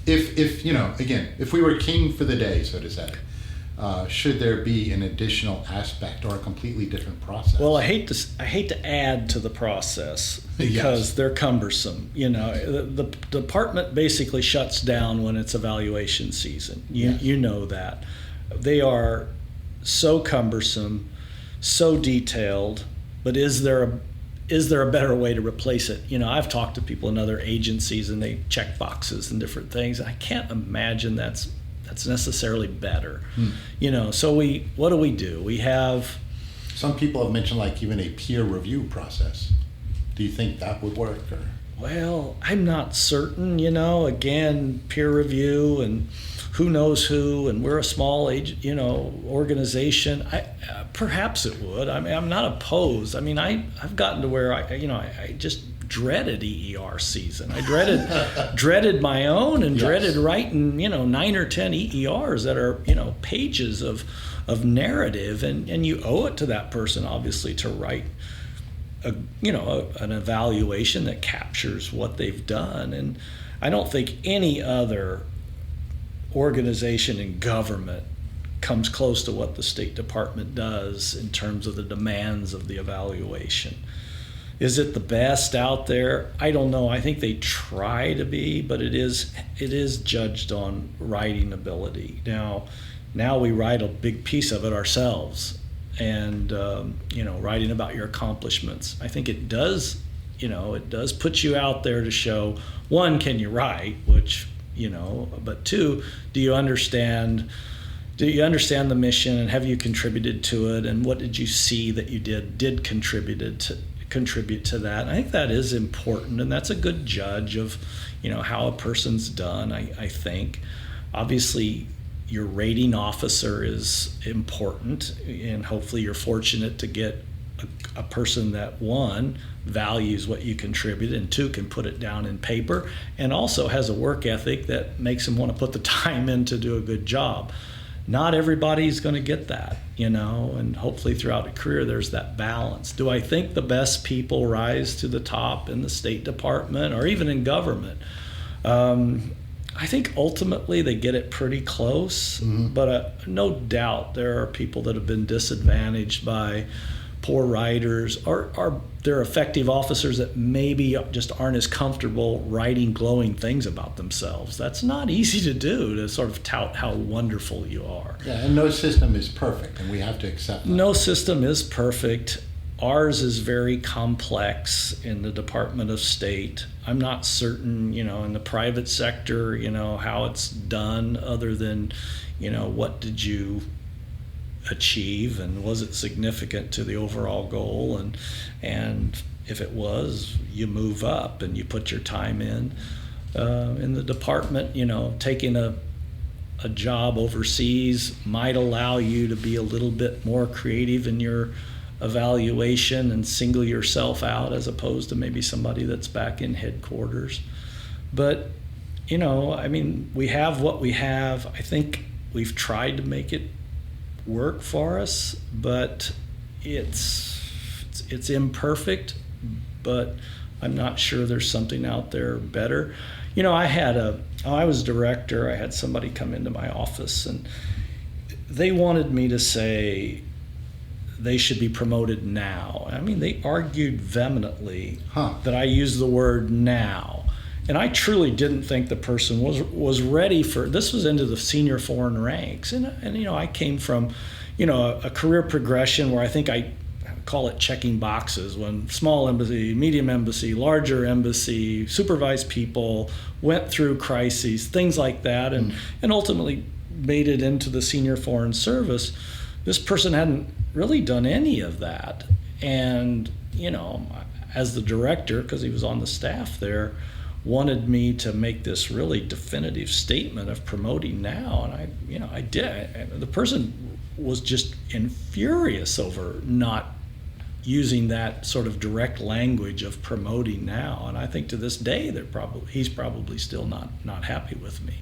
If again, if we were king for the day, so to say, should there be an additional aspect or a completely different process? Well, I hate to add to the process because Yes. they're cumbersome. The department basically shuts down when it's evaluation season. You know that. They are so cumbersome, so detailed, but is there a better way to replace it? I've talked to people in other agencies and they check boxes and different things. I can't imagine that's necessarily better. So what do? We have... Some people have mentioned like even a peer review process. Do you think that would work? Or? Well, I'm not certain, again, peer review and who knows who, and we're a small organization. Perhaps it would. I mean, I'm not opposed. I mean, I've gotten to where I just dreaded EER season. I dreaded my own and dreaded writing 9 or 10 EERs that are pages of narrative, and you owe it to that person obviously to write an evaluation that captures what they've done. And I don't think any other organization in government comes close to what the State Department does in terms of the demands of the evaluation. Is it the best out there? I don't know. I think they try to be, but it is judged on writing ability. Now we write a big piece of it ourselves, and writing about your accomplishments. I think it does put you out there to show, one, can you write, which but two, do you understand the mission, and have you contributed to it, and what did you see that you did contribute to that? And I think that is important, and that's a good judge of how a person's done. I think obviously your rating officer is important, and hopefully you're fortunate to get a person that, one, values what you contribute, and two, can put it down in paper, and also has a work ethic that makes them want to put the time in to do a good job. Not everybody's going to get that, and hopefully throughout a career there's that balance. Do I think the best people rise to the top in the State Department or even in government? I think ultimately they get it pretty close, but no doubt there are people that have been disadvantaged by poor writers, or they're effective officers that maybe just aren't as comfortable writing glowing things about themselves. That's not easy to do, to sort of tout how wonderful you are. Yeah, and no system is perfect, and we have to accept that. No system is perfect. Ours is very complex in the Department of State. I'm not certain, in the private sector, how it's done, other than, what did you achieve, and was it significant to the overall goal, and if it was, you move up and you put your time in the department. Taking a job overseas might allow you to be a little bit more creative in your evaluation and single yourself out, as opposed to maybe somebody that's back in headquarters. But we have what we have. I think we've tried to make it work for us, but it's imperfect, but I'm not sure there's something out there better. I was director. I had somebody come into my office, and they wanted me to say they should be promoted now. I mean, they argued vehemently that I used the word now. And I truly didn't think the person was ready for, this was into the senior foreign ranks. And I came from, a career progression where I think I call it checking boxes, when small embassy, medium embassy, larger embassy, supervised people, went through crises, things like that, and ultimately made it into the senior foreign service. This person hadn't really done any of that. And, as the director, because he was on the staff there, wanted me to make this really definitive statement of promoting now, and I did. The person was just furious over not using that sort of direct language of promoting now, and I think to this day he's probably still not happy with me.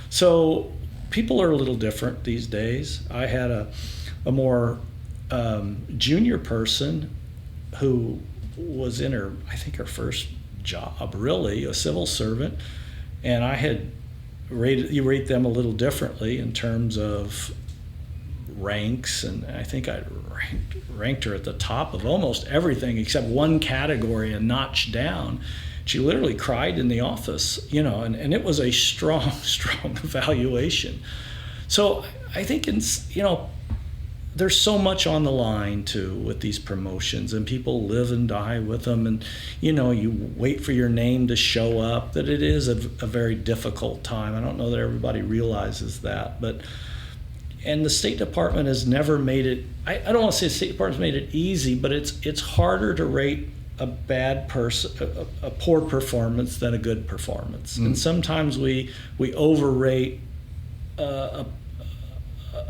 So people are a little different these days. I had a more junior person who was in her first job, really, a civil servant. And I had you rate them a little differently in terms of ranks, and I think I ranked her at the top of almost everything except one category, a notch down. She literally cried in the office, and it was a strong evaluation. So I think there's so much on the line too with these promotions, and people live and die with them, and you wait for your name to show up, that it is a very difficult time. I don't know that everybody realizes that, and the State Department has never made it, I don't want to say the State Department's made it easy, but it's harder to rate a poor performance than a good performance. And sometimes we overrate a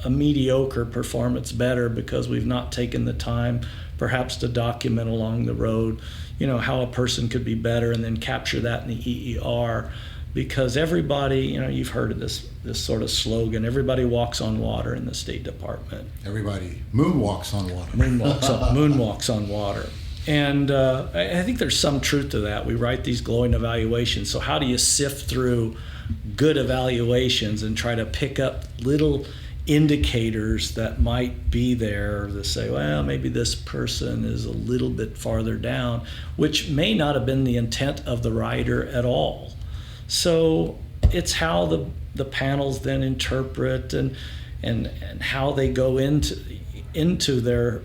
mediocre performance better because we've not taken the time perhaps to document along the road, how a person could be better, and then capture that in the EER. Because everybody, you've heard of this sort of slogan, everybody walks on water in the State Department. Everybody moonwalks on water. Moonwalks on water. And I think there's some truth to that. We write these glowing evaluations. So how do you sift through good evaluations and try to pick up little indicators that might be there to say, well, maybe this person is a little bit farther down, which may not have been the intent of the writer at all. So it's how the panels then interpret and how they go into their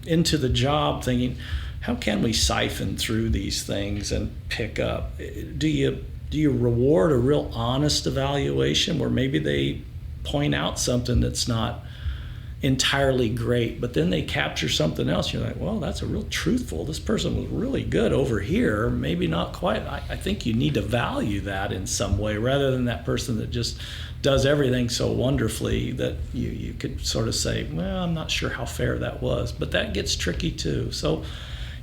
into the job, thinking, how can we siphon through these things and pick up? Do you reward a real honest evaluation where maybe they point out something that's not entirely great, but then they capture something else? You're like, well, that's a real truthful. This person was really good over here, maybe not quite. I think you need to value that in some way, rather than that person that just does everything so wonderfully that you could sort of say, well, I'm not sure how fair that was. But that gets tricky too. So,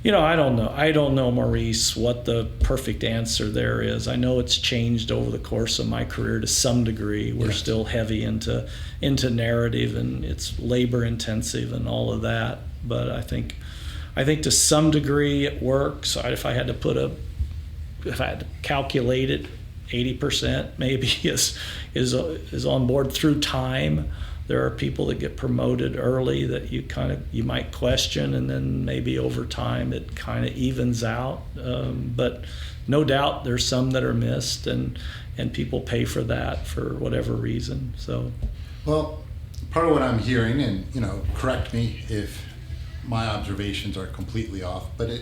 I don't know, Maurice, what the perfect answer there is. I know it's changed over the course of my career to some degree. We're still heavy into narrative, and it's labor intensive and all of that. But I think to some degree it works. If I had to calculate it, 80% maybe is on board through time. There are people that get promoted early that you might question, and then maybe over time it kind of evens out. But no doubt there's some that are missed, and people pay for that for whatever reason. So, well, part of what I'm hearing, and correct me if my observations are completely off, but it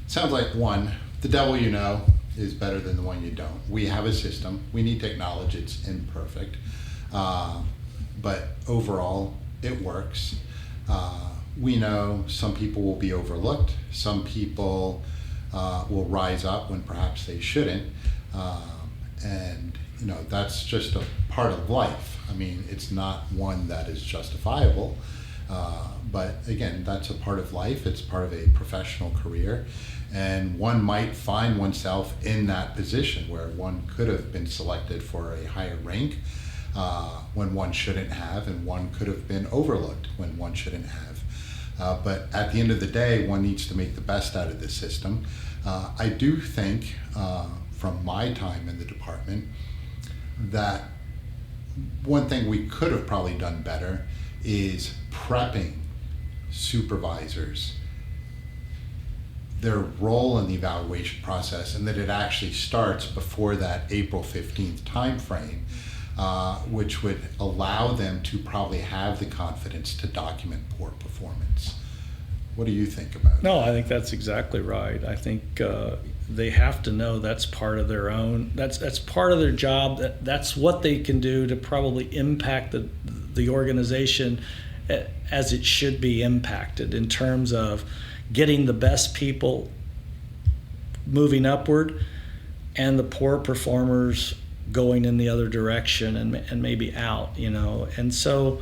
sounds like, one, the devil is better than the one you don't. We have a system. We need to acknowledge it's imperfect. But overall, it works. We know some people will be overlooked. Some people will rise up when perhaps they shouldn't. And that's just a part of life. I mean, it's not one that is justifiable. But again, that's a part of life. It's part of a professional career. And one might find oneself in that position where one could have been selected for a higher rank when one shouldn't have, and one could have been overlooked when one shouldn't have. But at the end of the day, one needs to make the best out of this system. I do think, from my time in the department, that one thing we could have probably done better is prepping supervisors, their role in the evaluation process, and that it actually starts before that April 15th time frame, which would allow them to probably have the confidence to document poor performance. What do you think about it? No, I think that's exactly right. I think they have to know that's part of their own, that's part of their job, that's what they can do to probably impact the organization as it should be impacted, in terms of getting the best people moving upward and the poor performers going in the other direction and maybe out, And so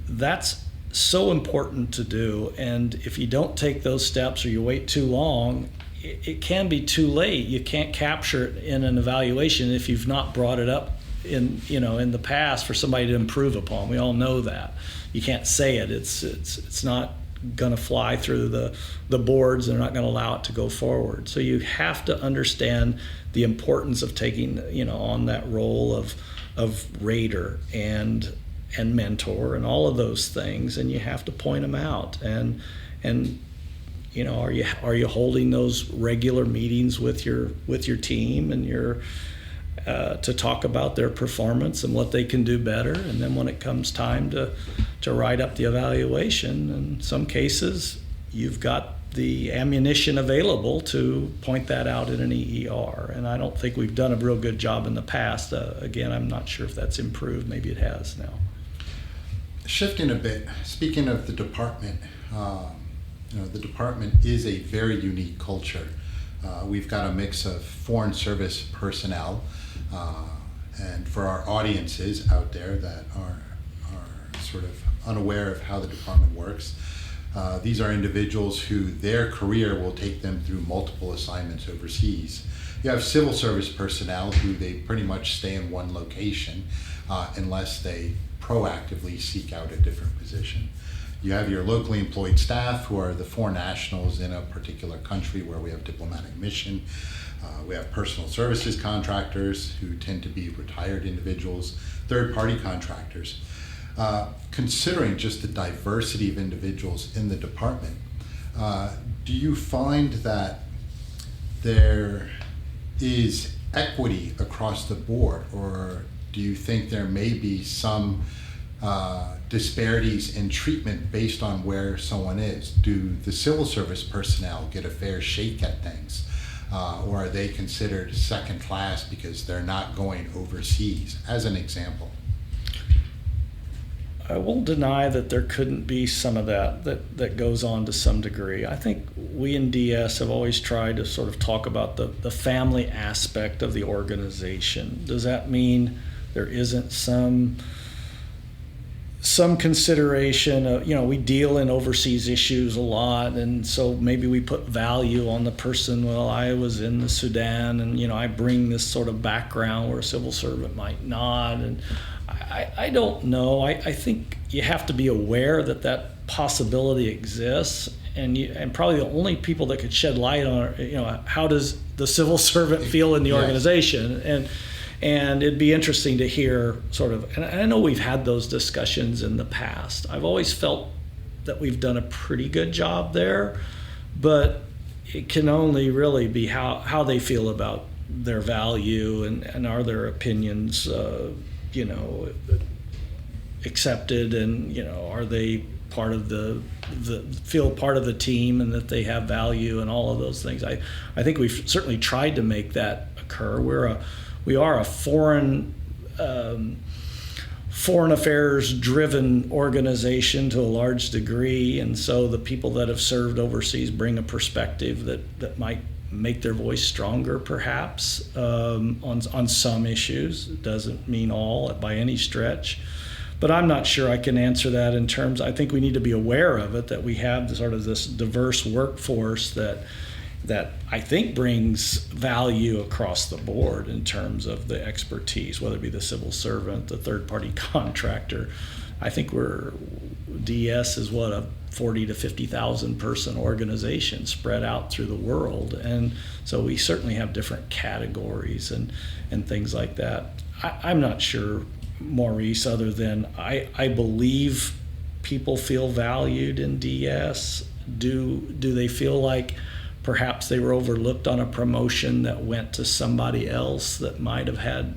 that's so important to do. And if you don't take those steps, or you wait too long, it can be too late. You can't capture it in an evaluation if you've not brought it up in the past for somebody to improve upon. We all know that. You can't say it. It's not going to fly through the boards. They're not going to allow it to go forward. So you have to understand the importance of taking, on that role of raider and mentor and all of those things, and you have to point them out. And are you holding those regular meetings with your team and to talk about their performance and what they can do better? And then when it comes time to write up the evaluation, in some cases you've got the ammunition available to point that out in an EER. And I don't think we've done a real good job in the past. Again, I'm not sure if that's improved. Maybe it has now. Shifting a bit, speaking of the department, the department is a very unique culture. We've got a mix of foreign service personnel, and for our audiences out there that are sort of unaware of how the department works, these are individuals who their career will take them through multiple assignments overseas. You have civil service personnel who they pretty much stay in one location unless they proactively seek out a different position. You have your locally employed staff who are the foreign nationals in a particular country where we have diplomatic mission. We have personal services contractors who tend to be retired individuals, third-party contractors. Considering just the diversity of individuals in the department, do you find that there is equity across the board, or do you think there may be some disparities in treatment based on where someone is? Do the civil service personnel get a fair shake at things, or are they considered second class because they're not going overseas, as an example? I won't deny that there couldn't be some of that goes on to some degree. I think we in DS have always tried to sort of talk about the family aspect of the organization. Does that mean there isn't some consideration of, we deal in overseas issues a lot, and so maybe we put value on the person. Well, I was in the Sudan, and I bring this sort of background where a civil servant might not. And I don't know. I think you have to be aware that possibility exists, and probably the only people that could shed light on it, how does the civil servant feel in the organization? And it'd be interesting to hear sort of, and I know we've had those discussions in the past. I've always felt that we've done a pretty good job there, but it can only really be how they feel about their value and are their opinions, accepted, and, are they part of feel part of the team and that they have value and all of those things. I think we've certainly tried to make that occur. We are a foreign affairs driven organization to a large degree, and so the people that have served overseas bring a perspective that might make their voice stronger, perhaps, on some issues. It doesn't mean all by any stretch, but I'm not sure I can answer that in terms. I think we need to be aware of it, that we have sort of this diverse workforce that I think brings value across the board in terms of the expertise, whether it be the civil servant, the third-party contractor. I think DS is a 40 to 50,000 person organization spread out through the world, and so we certainly have different categories and things like that. I'm not sure, Maurice, other than I believe people feel valued in DS. Do they feel like perhaps they were overlooked on a promotion that went to somebody else that might have had,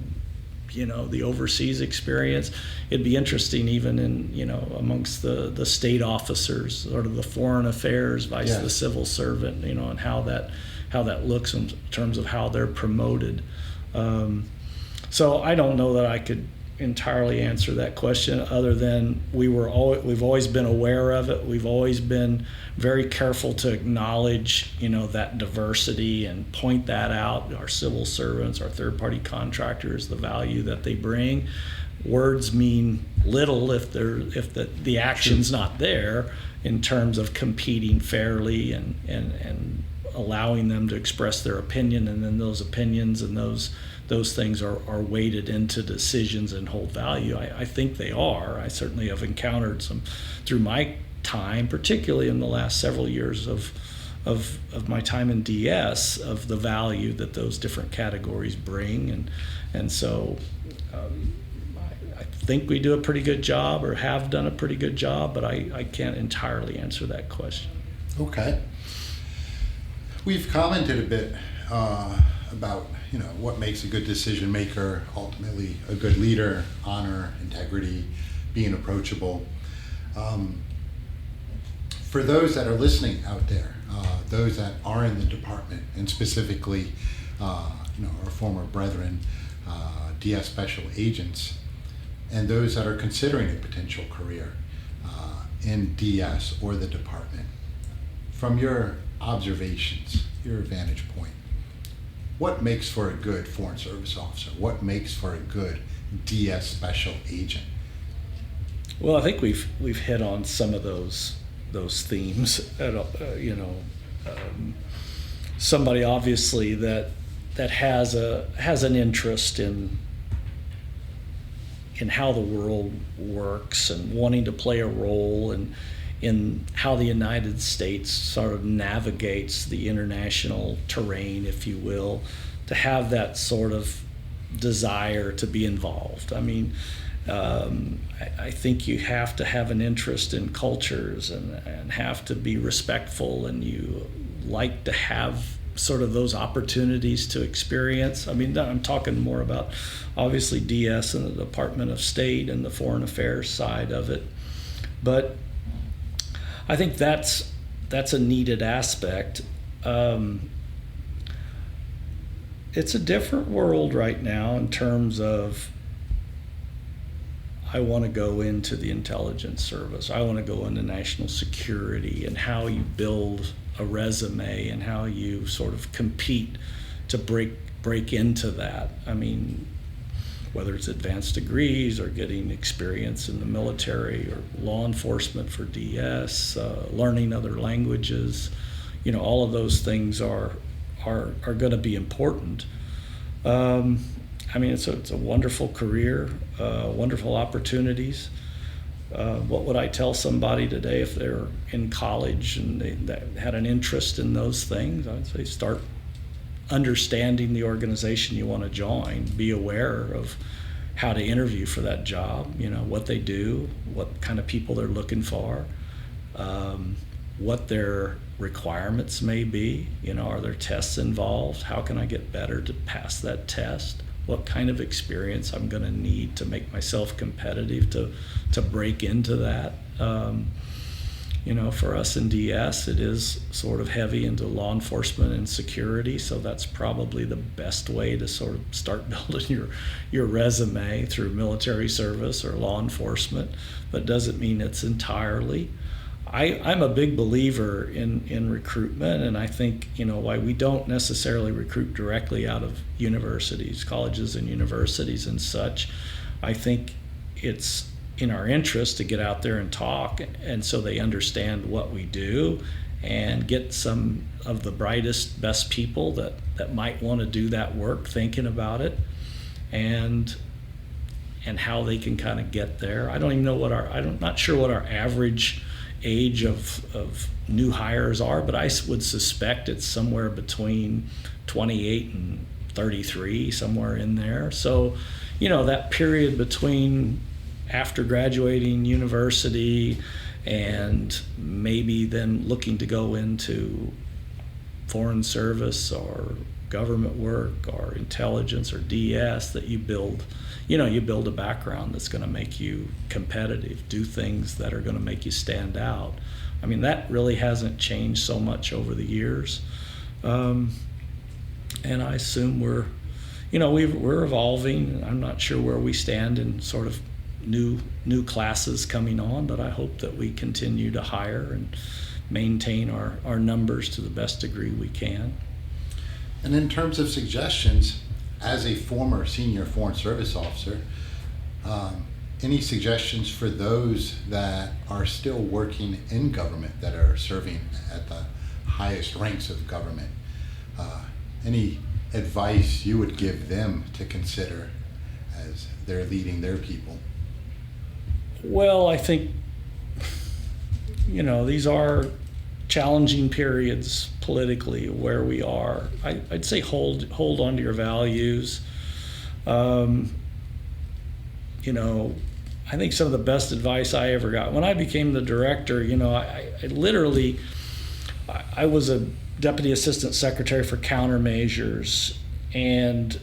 the overseas experience? It'd be interesting even in, amongst the state officers, sort of the foreign affairs vice the civil servant, and how that looks in terms of how they're promoted. So I don't know that I could entirely answer that question, other than we've always been aware of it. We've always been very careful to acknowledge, that diversity and point that out. Our civil servants, our third-party contractors, the value that they bring. Words mean little if the action's not there, in terms of competing fairly and allowing them to express their opinion, and then those opinions and those things are weighted into decisions and hold value. I think they are. I certainly have encountered some through my time, particularly in the last several years of my time in DS, of the value that those different categories bring, and so I think we do a pretty good job, or have done a pretty good job, but I can't entirely answer that question. Okay. We've commented a bit about what makes a good decision maker, ultimately a good leader, honor, integrity, being approachable. For those that are listening out there, those that are in the department, and specifically our former brethren, DS special agents, and those that are considering a potential career in DS or the department, from your observations, your vantage point, what makes for a good Foreign Service officer? What makes for a good DS special agent? Well, I think we've hit on some of those themes. Somebody obviously that has an interest in how the world works, and wanting to play a role in how the United States sort of navigates the international terrain, if you will, to have that sort of desire to be involved. I mean, I think you have to have an interest in cultures and have to be respectful, and you like to have sort of those opportunities to experience. I mean, I'm talking more about obviously DS and the Department of State and the foreign affairs side of it, but I think that's a needed aspect. It's a different world right now in terms of, I want to go into the intelligence service, I want to go into national security, and how you build a resume and how you sort of compete to break into that. I mean, whether it's advanced degrees or getting experience in the military or law enforcement for DS, learning other languages, all of those things are going to be important. I mean, it's a wonderful career, wonderful opportunities. What would I tell somebody today if they're in college and they had an interest in those things? I'd say start understanding the organization you want to join. Be aware of how to interview for that job, what they do, what kind of people they're looking for, what their requirements may be. Are there tests involved? How can I get better to pass that test? What kind of experience I'm going to need to make myself competitive to break into that. For us in DS, it is sort of heavy into law enforcement and security, so that's probably the best way to sort of start building your resume, through military service or law enforcement, but doesn't mean it's entirely. I'm a big believer in recruitment, and I think why we don't necessarily recruit directly out of universities, colleges and universities and such. I think it's in our interest to get out there and talk, and so they understand what we do, and get some of the brightest, best people that might want to do that work, thinking about it, and how they can kind of get there. I don't even know I'm not sure what our average age of new hires are, but I would suspect it's somewhere between 28 and 33, somewhere in there. So, that period between after graduating university and maybe then looking to go into foreign service or government work or intelligence or DS, that you build a background that's going to make you competitive, do things that are going to make you stand out. I mean, that really hasn't changed so much over the years. And I assume we're evolving. I'm not sure where we stand in sort of new classes coming on, but I hope that we continue to hire and maintain our numbers to the best degree we can. And in terms of suggestions, as a former senior Foreign Service officer, any suggestions for those that are still working in government, that are serving at the highest ranks of government? Any advice you would give them to consider as they're leading their people? Well, I think these are challenging periods politically where we are. I'd say hold on to your values. I think some of the best advice I ever got when I became the director, I was a deputy assistant secretary for countermeasures, and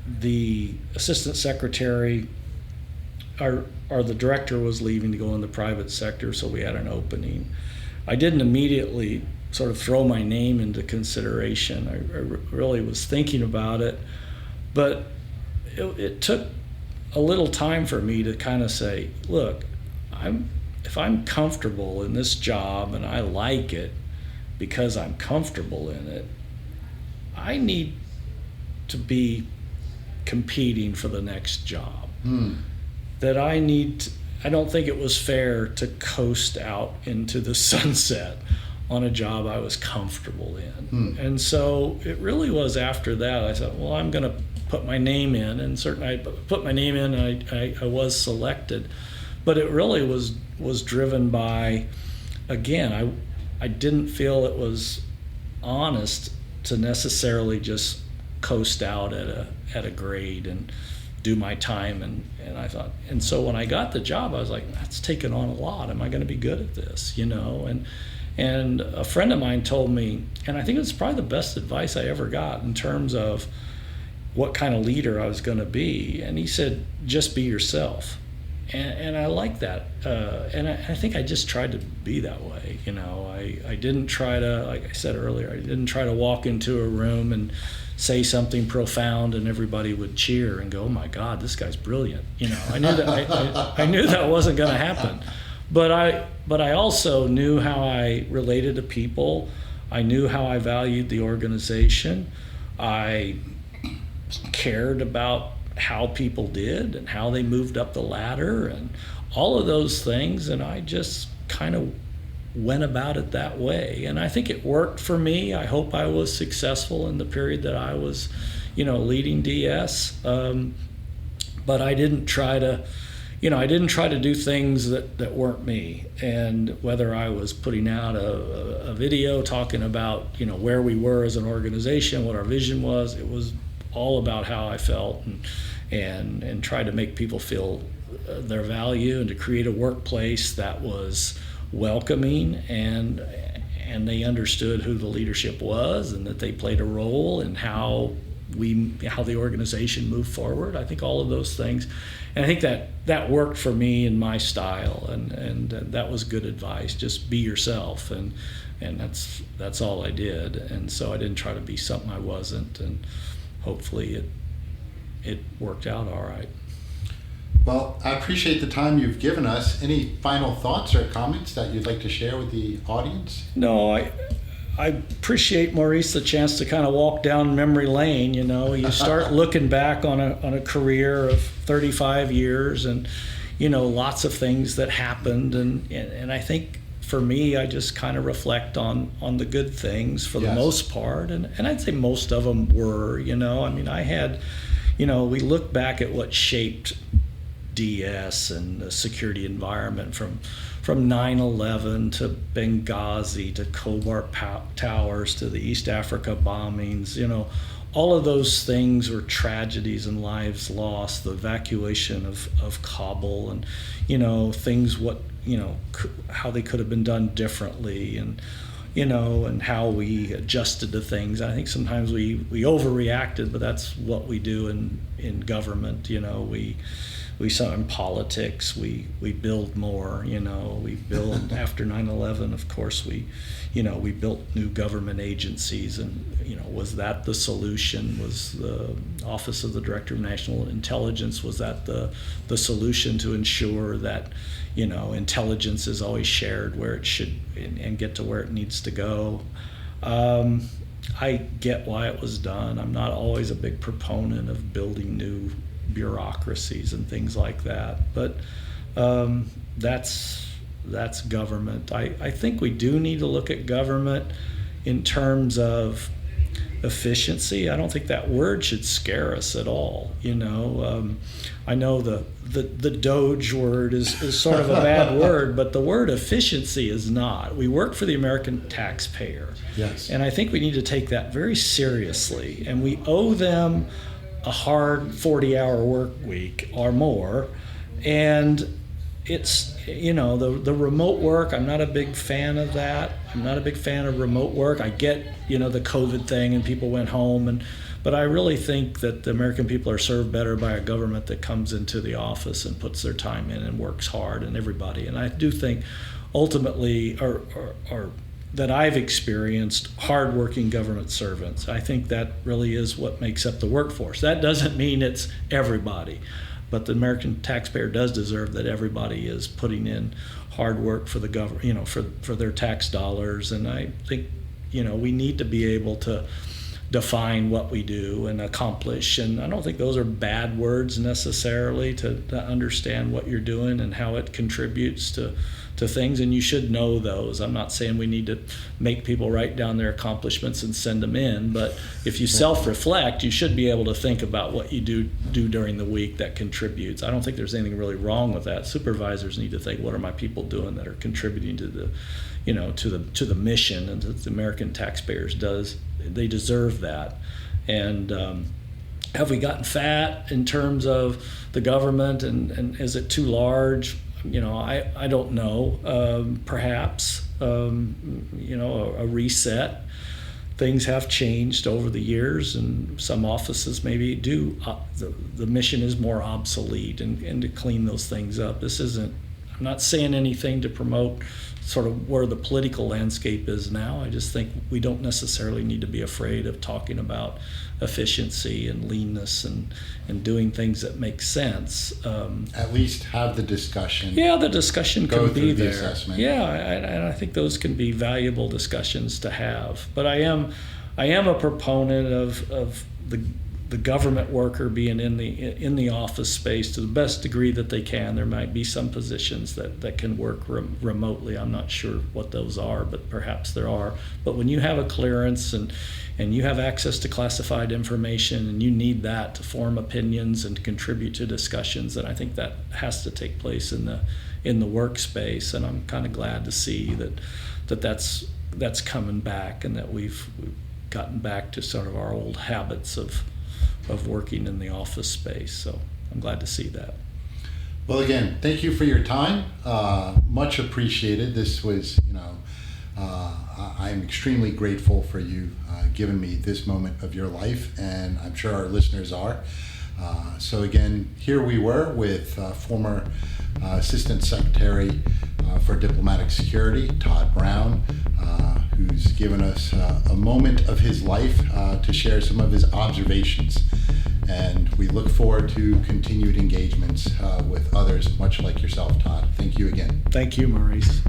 the assistant secretary, or the director, was leaving to go in the private sector, so we had an opening. I didn't immediately sort of throw my name into consideration. I really was thinking about it, but it took a little time for me to kind of say, look, if I'm comfortable in this job and I like it because I'm comfortable in it, I need to be competing for the next job. That I don't think it was fair to coast out into the sunset on a job I was comfortable in. And so it really was after that I thought, well, I'm going to put my name in, and certainly I put my name in, and I was selected. But it really was driven by, again, I didn't feel it was honest to necessarily just coast out at a grade and do my time, and I thought, and so when I got the job, I was like, that's taken on a lot. Am I going to be good at this? And a friend of mine told me, and I think it's probably the best advice I ever got in terms of what kind of leader I was going to be. And he said, just be yourself. And I like that. And I think I just tried to be that way. I didn't try to, like I said earlier, I didn't try to walk into a room and say something profound and everybody would cheer and go, oh my God, this guy's brilliant. I knew that I knew that wasn't going to happen. But I also knew how I related to people. I knew how I valued the organization. I cared about how people did and how they moved up the ladder and all of those things, and I just kind of went about it that way, and I think it worked for me. I hope I was successful in the period that I was leading DS, but I didn't try to do things that weren't me. And whether I was putting out a video talking about where we were as an organization, what our vision was, it was all about how I felt and try to make people feel their value and to create a workplace that was welcoming and they understood who the leadership was and that they played a role in how the organization moved forward. I think all of those things, and I think that worked for me in my style, and that was good advice. Just be yourself, and that's all I did. And so I didn't try to be something I wasn't, and hopefully it worked out all right. Well, I appreciate the time you've given us. Any final thoughts or comments that you'd like to share with the audience? No, I appreciate, Maurice, the chance to kind of walk down memory lane. You start looking back on a career of 35 years and lots of things that happened, and I think for me, I just kind of reflect on the good things for the most part, and I'd say most of them were. I had, we look back at what shaped DS and the security environment from 9/11 to Benghazi to Cobalt Towers to the East Africa bombings. All of those things were tragedies and lives lost. The evacuation of Kabul and things how they could have been done differently, and and how we adjusted to things. I think sometimes we overreacted, but that's what we do in government. We saw in politics, we build more, we build after 9/11, of course, we built new government agencies, and, was that the solution? Was the Office of the Director of National Intelligence, was that the solution to ensure that, intelligence is always shared where it should and get to where it needs to go? I get why it was done. I'm not always a big proponent of building new bureaucracies and things like that, but that's government. I think we do need to look at government in terms of efficiency, I don't think that word should scare us at all. I know the Doge word is sort of a bad word, but the word efficiency is not. We work for the American taxpayer. Yes. And I think we need to take that very seriously. And we owe them a hard 40-hour work week or more. And it's, the remote work, I'm not a big fan of that. I'm not a big fan of remote work. I get, the COVID thing and people went home, but I really think that the American people are served better by a government that comes into the office and puts their time in and works hard, and everybody. And I do think ultimately, or that I've experienced hardworking government servants. I think that really is what makes up the workforce. That doesn't mean it's everybody. But the American taxpayer does deserve that everybody is putting in hard work for the government, for their tax dollars. And I think, we need to be able to define what we do and accomplish. And I don't think those are bad words necessarily to understand what you're doing and how it contributes to things. And you should know those. I'm not saying we need to make people write down their accomplishments and send them in, but if you self-reflect, you should be able to think about what you do during the week that contributes. I don't think there's anything really wrong with that. Supervisors need to think, what are my people doing that are contributing to the to the mission, and that the American taxpayers they deserve that. And have we gotten fat in terms of the government, and is it too large? I don't know. Perhaps a reset. Things have changed over the years, and some offices maybe do. The mission is more obsolete, and to clean those things up. This isn't. I'm not saying anything to promote sort of where the political landscape is now. I just think we don't necessarily need to be afraid of talking about efficiency and leanness and doing things that make sense. At least have the discussion. Yeah, the discussion can be there. Assessment. Yeah, and I think those can be valuable discussions to have. But I am a proponent of the government worker being in the office space to the best degree that they can. There might be some positions that can work remotely. I'm not sure what those are, but perhaps there are. But when you have a clearance and you have access to classified information, and you need that to form opinions and to contribute to discussions, then I think that has to take place in the workspace. And I'm kind of glad to see that's coming back, and that we've gotten back to sort of our old habits of working in the office space. So I'm glad to see that. Well, again, thank you for your time. Much appreciated. This was, I'm extremely grateful for you giving me this moment of your life, and I'm sure our listeners are. So again, here we were with former Assistant Secretary for Diplomatic Security, Todd Brown, who's given us a moment of his life to share some of his observations. And we look forward to continued engagements with others much like yourself, Todd. Thank you again. Thank you, Maurice.